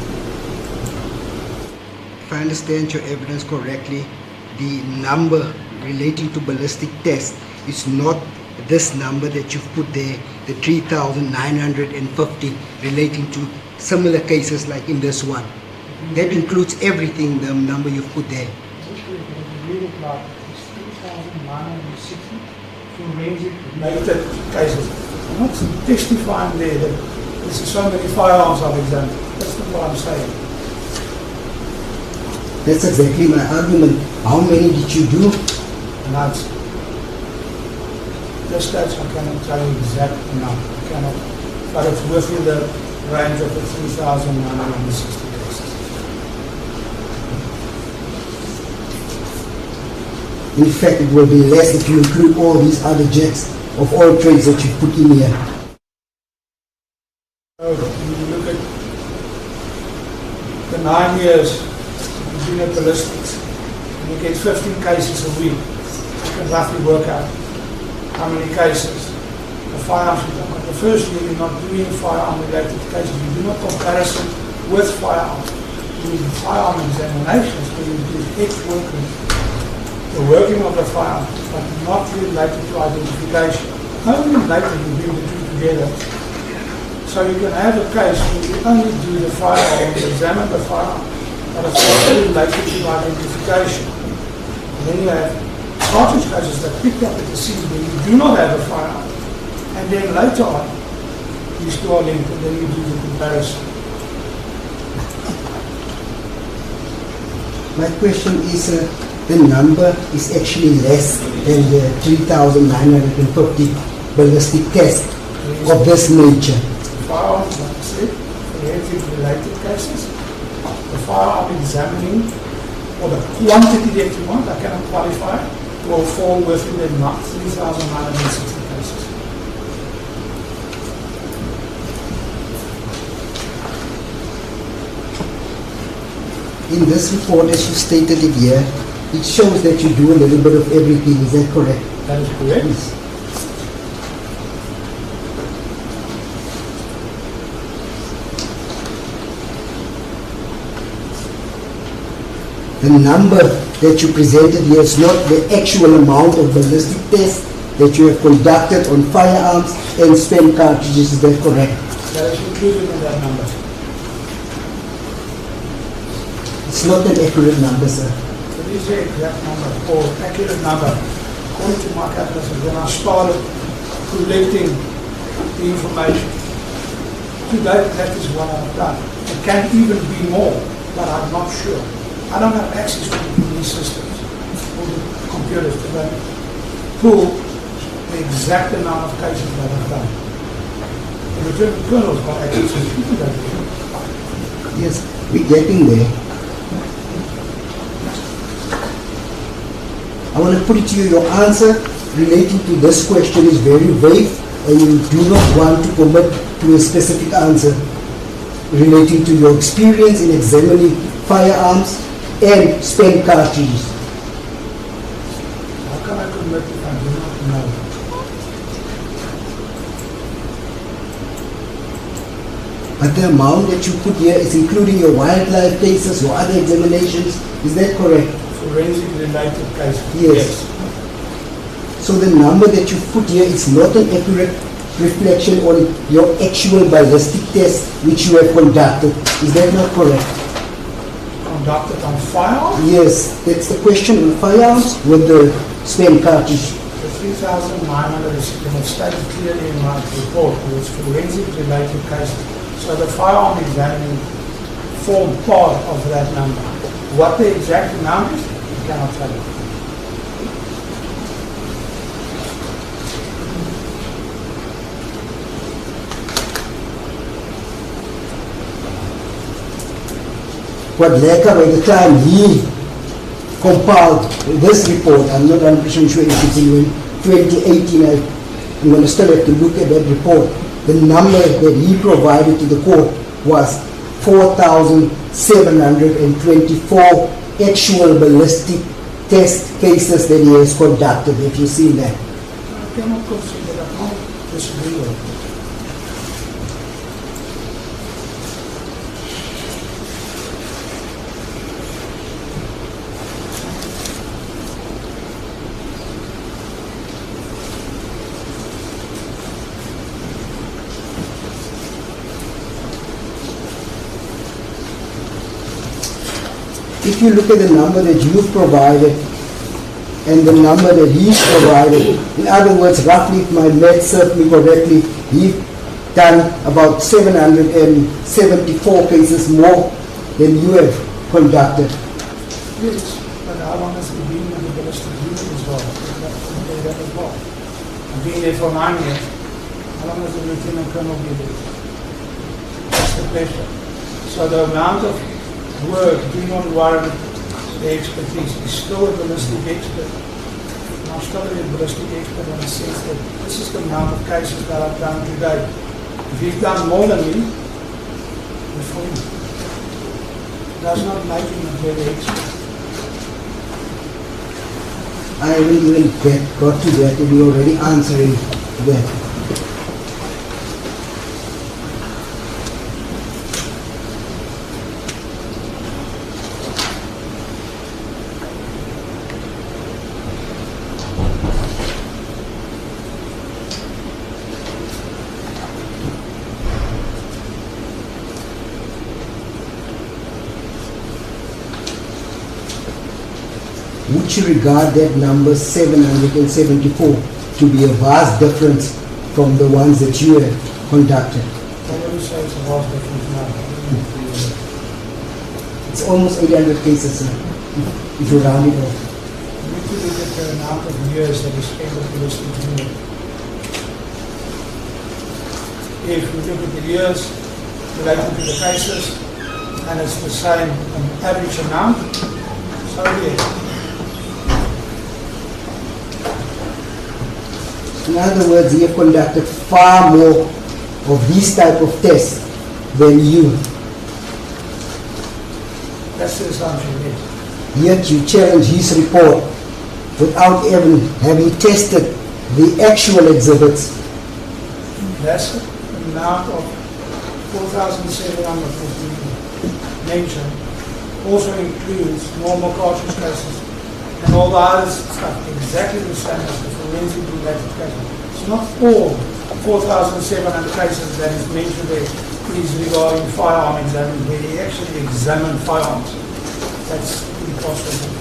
If I understand your evidence correctly, the number relating to ballistic tests is not this number that you've put there, the 3,950 relating to similar cases like in this one. That includes everything, the number you've put there. Related cases. I'm not testifying there that there's so many firearms I've examined. That's not what I'm saying. That's exactly my argument. How many did you do? And that's this stage I cannot tell you exact number. I cannot, but it's within the range of the 3,960 cases. In fact, it will be less if you include all these other jets of all trades that you've put in here. So if you look at the 9 years you've been at ballistics, and you get 15 cases a week, you can roughly work out how many cases the firearms you done. The first year you're not doing firearm related cases, you do not comparison with firearms. You do firearm examinations where you do ex-workers, the working of the firearm, but not related to identification. Only later you bring the two together. So you can have a case where you only do the firearm, examine the firearm, but it's not related to identification. And then you have cartridge cases that picked up at the scene where you do not have a firearm. And then later on, these two are linked and then you do the comparison. My question is, the number is actually less than the 3,950 ballistic tests of this nature. Firearms, like I said, forensic related cases, the firearm examining, or the quantity that you want, I cannot qualify, will fall within the 3,960 cases. in this report, as you stated it here, it shows that you do a little bit of everything. Is that correct? That is correct. Yes. The number that you presented here is not the actual amount of ballistic tests that you have conducted on firearms and spent cartridges. Is that correct? That is included in that number. It's not an accurate number, sir. It is the exact number, or accurate number. According to my calculations, when I started collecting the information, to date, that is what I've done. It can even be more, but I'm not sure. I don't have access to these systems or the computers to then pull the exact amount of cases that I've done. The lieutenant colonel's got access to that. Yes, we're getting there. I want to put it to you, your answer relating to this question is very vague, and you do not want to commit to a specific answer relating to your experience in examining firearms and spent cartridges. How can I commit if I do not know? But the amount that you put here is including your wildlife cases, your other examinations. Is that correct? Forensic related cases. Yes. So the number that you put here is not an accurate reflection on your actual ballistic test which you have conducted. Is that not correct? Conducted on firearms? Yes, that's the question on firearms with the spent cartridge. The 3,900 is stated clearly in my report was forensic related cases. So the firearm examining formed part of that number. What the exact amount is, I cannot tell you. What Leka, by the time he compiled this report, I'm not 100% sure if it's in 2018, I'm going to still have to look at that report. The number that he provided to the court was 4,724 actual ballistic test cases that he has conducted. Have you seen that? I cannot consider that. I can't disagree with it. If you look at the number that you've provided and the number that he's provided, in other words, roughly, if my math served me correctly, he's done about 774 cases more than you have conducted. Yes, but how long has he been with the ballistic unit as well? That as well. I've been there for 9 years. How long has the lieutenant colonel been there? That's the question. So the amount of work do not warrant the expertise. He's still a ballistic expert. And I'm still a ballistic expert in the sense that this is the amount of cases that I've done today. If he's done more than me, good for him. Does not make him a very expert. I haven't even got to that, and you're already answering that. Would you regard that number 774 to be a vast difference from the ones that you have conducted? I wouldn't say it's a vast difference now. It's almost 800 cases, sir, if you round it off. You need to look at the amount of years that is spent with the ballistic unit. If we look at the years related to the cases, and it's the same average amount, so yes. In other words, he have conducted far more of these type of tests than you. That's the assumption, yes. Yet you challenge his report without even having tested the actual exhibits. That's the amount of 4,750 mentioned also includes normal cartridge cases and all the other stuff exactly the same as the forensic related cases. It's not all 4,700 cases that is mentioned there is regarding firearm examining, where he actually examined firearms. That's impossible.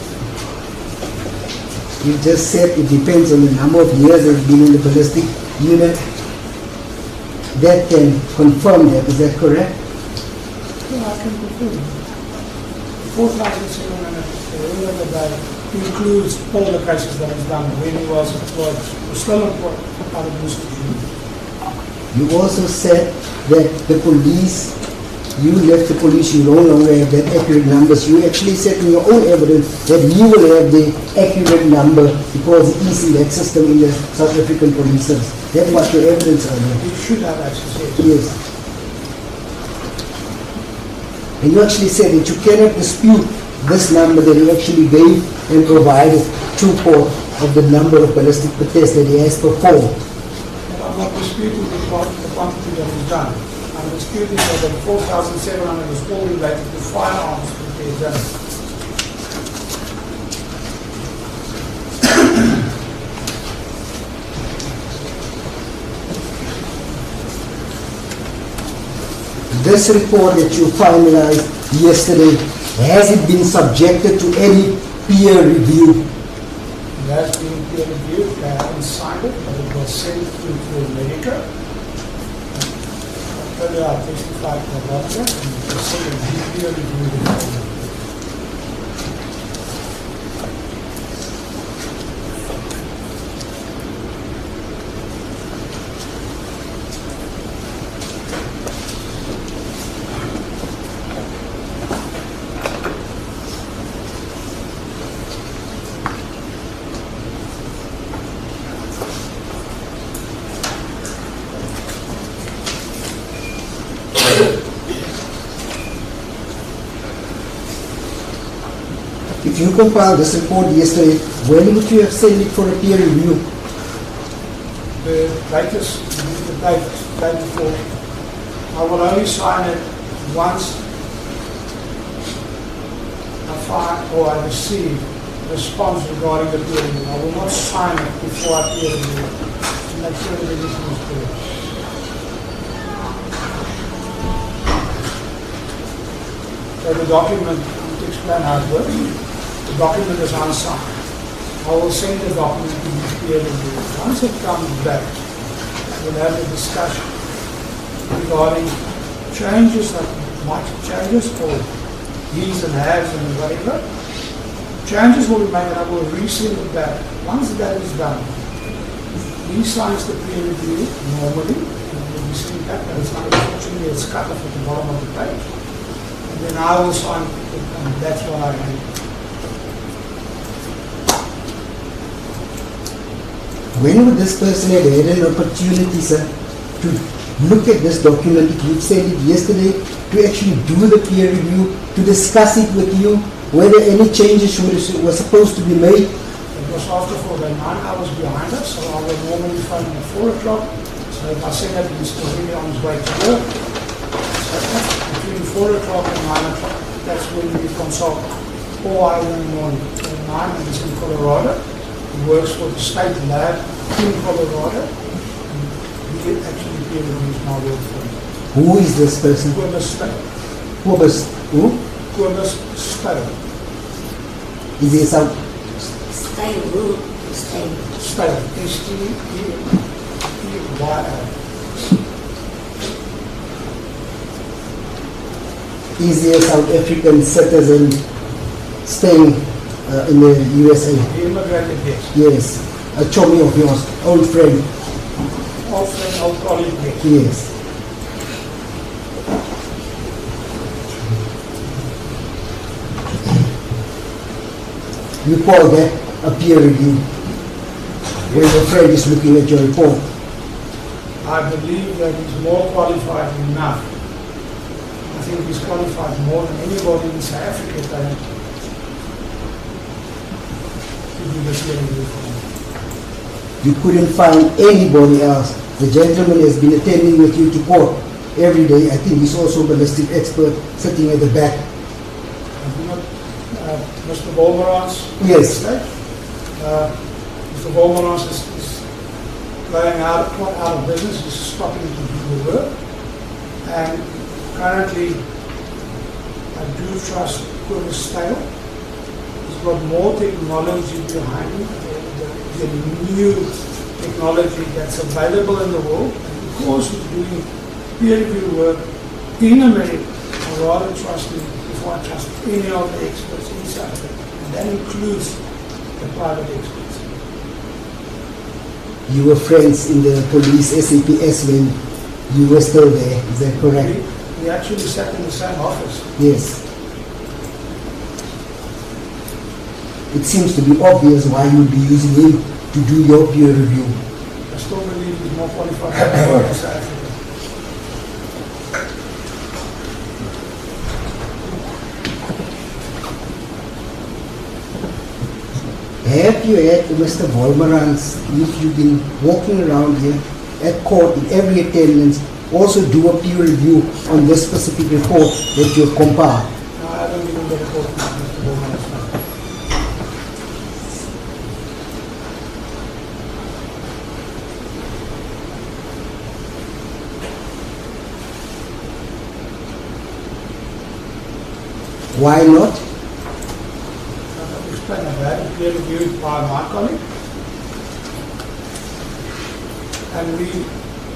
You just said it depends on the number of years they've been in the ballistic unit. That can confirm that, is that correct? Yeah, I can confirm. 4,700 a day includes all the cases that he's done when he was employed, or still employed by the ballistic unit. You also said that the police, you left the police, you no longer have that accurate numbers. You actually said in your own evidence that you will have the accurate number because it is in that system in the South African police service. That's what your evidence are there. You should have access, yes. Yes. And you actually said that you cannot dispute this number that he actually gave and provided to court of the number of ballistic tests that he has performed. I'm not disputing the quantity that is done. I'm disputing that the 4,700 is all related to firearms that they done. This report that you finalized yesterday, has it been subjected to any peer review? That's being peer reviewed. They haven't signed it, but it was sent through to America. Earlier I testified to the doctor, and it was sent and peer reviewed. If you compiled this report yesterday, when would you have sent it for a peer review? The latest, the date before, I will only sign it once I find or I receive response regarding the peer review. I will not sign it before I peer review to make sure that everything is clear. So the document, to explain how it works, the document is unsigned. I will send the document to the peer review. Once it comes back, we'll have a discussion regarding changes, like micro changes or these and has and whatever. Changes will be made and I will resend it back. Once that is done, he signs the peer review normally, and it will be sent back, but it's not unfortunately it's cut off at the bottom of the page. And then I will sign it, and that's what I do. When would this person have had an opportunity, sir, to look at this document? You said it yesterday, to actually do the peer review, to discuss it with you, whether any changes were supposed to be made. It was after 9 hours behind us, so I would normally phone at 4 o'clock. So if I send it, he's still really on his way to work. So between 4 o'clock and 9 o'clock, that's when we consult. Or I in the morning, at 9, and he's in Colorado. He works for the state lab in Colorado. And he actually peer reviews my work for me. Who is this person? Cobus State. Cobus, who? Cobus State. Is he some? Stay rule, stay. State. S-T-E-Y-L. Is he a South African citizen staying in the USA? He immigrated, yes. Yes. A chummy of yours, old friend. Old friend, old colleague, yes. Yes. You call that a peer review, when your friend is looking at your report. I believe that he's more qualified enough. I think he's qualified more than anybody in South Africa to do this peer review for me. You couldn't find anybody else. The gentleman has been attending with you to court every day. I think he's also a ballistic expert sitting at the back. Mr. Volmerans? Yes. Mr. Volmerans is going out of business. He's stopping to do the work. And currently, I do trust Curtis Stale. He's got more technology behind him, the new technology that's available in the world. And because he's doing peer review work in America, I'd rather trust him before I trust any of the experts in South Africa. And that includes the private experts. You were friends in the police SAPS when you were still there, is that correct? We actually sat in the same office. Yes. It seems to be obvious why you'll be using him to do your peer review. I still believe he's more qualified than South Africa. Have you had Mr. Volmerans, if you've been walking around here at court in every attendance, also do a peer review on this specific report that you've compiled? No, I don't even get a report from Mr. Volmerans. Why not? I've had a peer reviewed by my colleague, and we,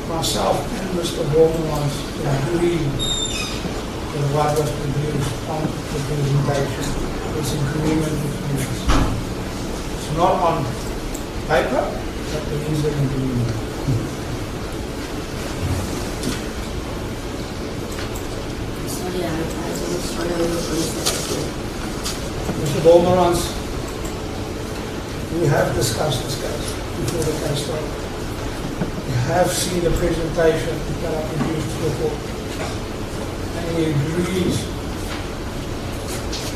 myself and Mr. Volmerans, agree with what was produced on the presentation. It's agreement between us. It's not on paper, but there is an agreement. Sorry, I don't follow your concept. Mr. Volmerans, we have discussed this case before the case started. We have seen the presentation that I produced to the court, and he agrees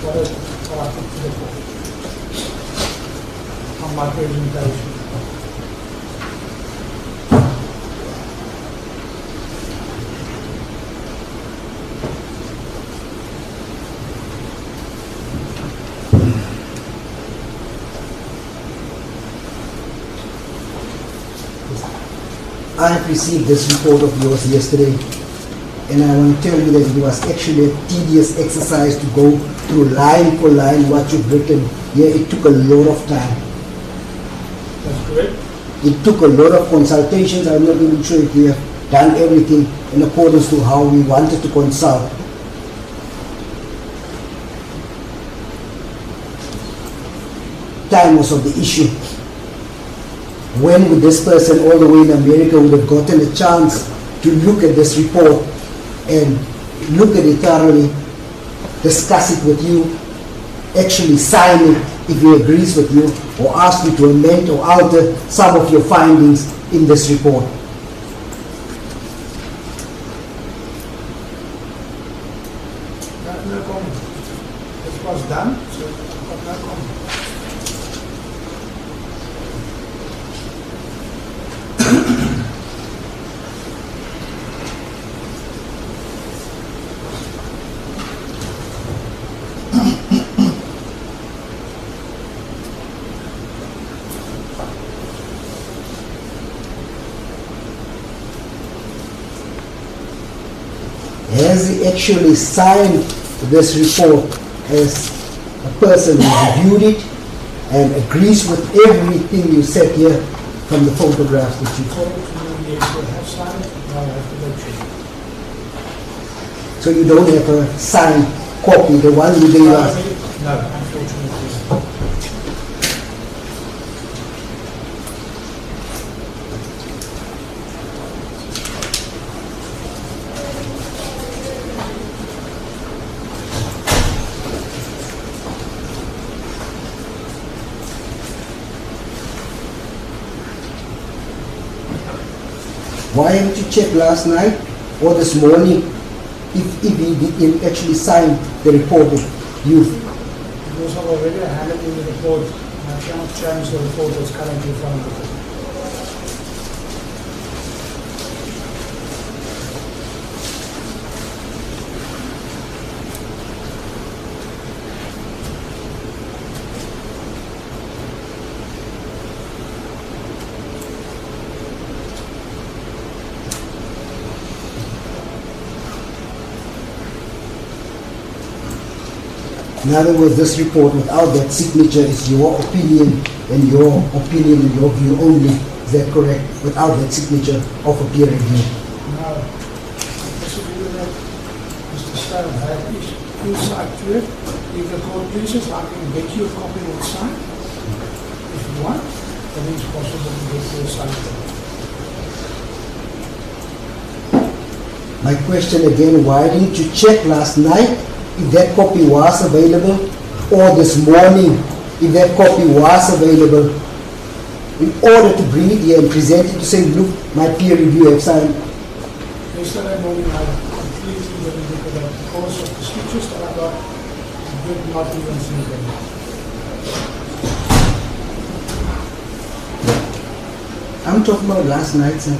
what I put to the court on my presentation. I have received this report of yours yesterday, and I want to tell you that it was actually a tedious exercise to go through line for line what you've written. Yeah, it took a lot of time. That's correct. It took a lot of consultations. I'm not even sure if we have done everything in accordance to how we wanted to consult. Time was of the issue. When would this person all the way in America would have gotten a chance to look at this report and look at it thoroughly, discuss it with you, actually sign it if he agrees with you, or ask you to amend or alter some of your findings in this report? No comment. It was done, so I've got no comment. Has he actually signed this report as a person who reviewed it and agrees with everything you said here from the photographs that you took? Yes, we have signed it, now I have to go check. So you don't have a signed copy, the one you gave us? No, unfortunately. Why haven't you checked last night or this morning if he actually signed the report that you. Because I've already handed in the report, and I cannot change the report that's currently in front of me. In other words, this report without that signature is your opinion and your view only. Is that correct? Without that signature of a peer review. No, I disagree with that. Mr. Stone had insight to it. If the court pleases, I can get you a copy of the sign. If you want, then it's possible to get you a sign. My question again, why didn't you check last night if that copy was available, or this morning if that copy was available, in order to bring it here and present it to say, look, my peer review have signed? Yesterday morning, I completely didn't look at that because of the switches that I got. I did not even see them. I'm talking about last night, sir.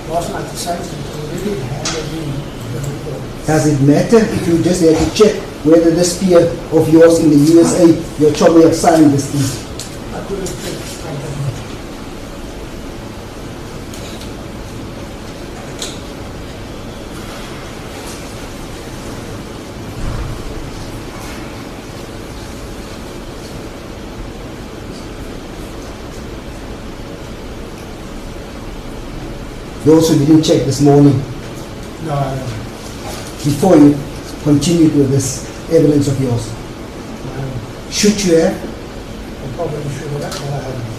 Last night, the science already handed me the report. Does it matter if you just have to check whether this peer of yours in the USA, your chummy, have signed this thing? I could have checked. I don't know. You also didn't check this morning No, I don't. before you continued with this evidence of yours. I don't. Should you have? I'm probably sure of that, but I haven't.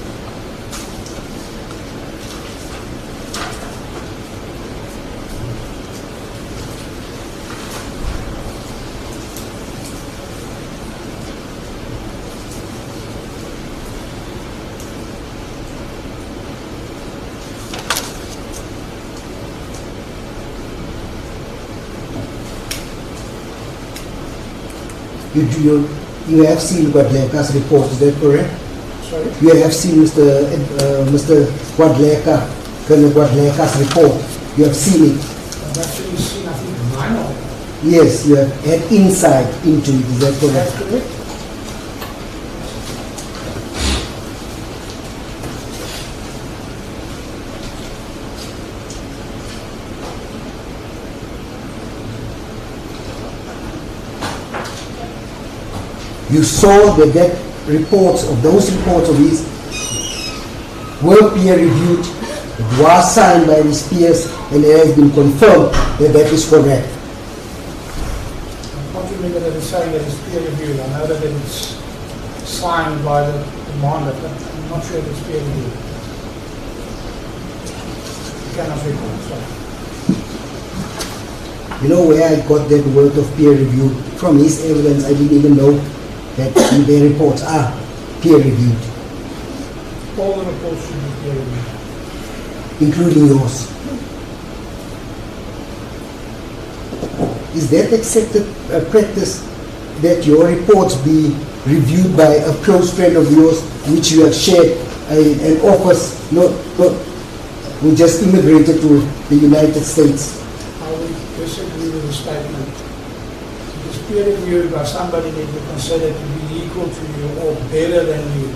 You have seen Guadaleka's report, is that correct? Sorry? You have seen Mr. Guadaleka, Colonel Guadaleka's report. You have seen it. I've actually seen, I think, 9 of them. Yes, you have had insight into it, is that correct? That's correct. You saw that reports of those reports of his were peer reviewed, it was signed by his peers, and it has been confirmed that that is correct. I can't remember that it's saying that it's peer reviewed. I know that it's signed by the commander, but I'm not sure if it's peer reviewed. I cannot recall, sorry. You know where I got that word of peer review? From his evidence, I didn't even know that their reports are peer reviewed, All the reports should be peer reviewed. including yours. Is that accepted practice that your reports be reviewed by a close friend of yours, which you have shared an office, who just immigrated to the United States? I would disagree with the statement. It is peer reviewed by somebody that you consider to be equal to you or better than you.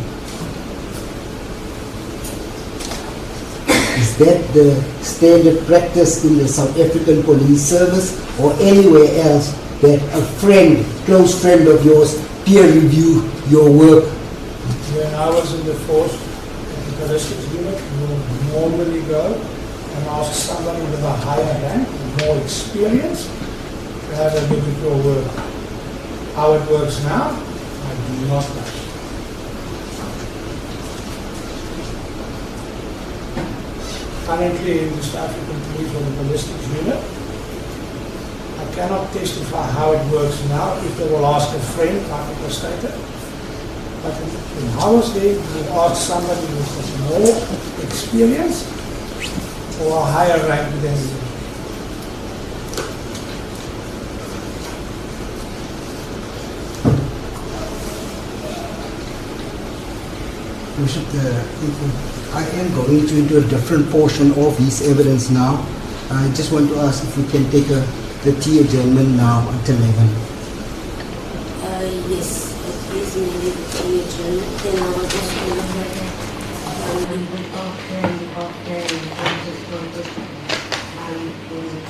Is that the standard practice in the South African Police Service or anywhere else, that a friend, close friend of yours, peer review your work? When I was in the force, in the ballistics unit, you would normally go and ask somebody with a higher rank, more experience, to have a look at your work. How it works now, I do not know. Currently in the South African Police or the ballistics unit, I cannot testify how it works now. If they will ask a friend, like it was stated. But when I was there, you ask somebody with more experience or a higher rank than you. Worship, I am going into a different portion of his evidence now. I just want to ask if we can take the tea adjournment now until 11. Yes, please maybe the tea adjournment. Then I will just go ahead and after I just wanted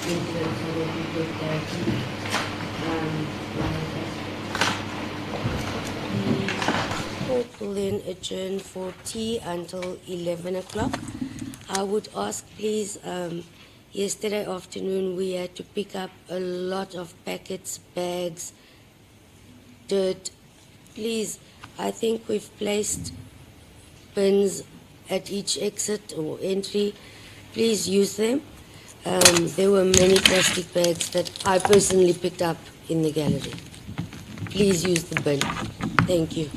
incident so that we could the court will then adjourn for tea until 11 o'clock. I would ask please, yesterday afternoon we had to pick up a lot of packets, bags, dirt. Please, I think we've placed bins at each exit or entry. Please use them. There were many plastic bags that I personally picked up in the gallery. Please use the bin. Thank you.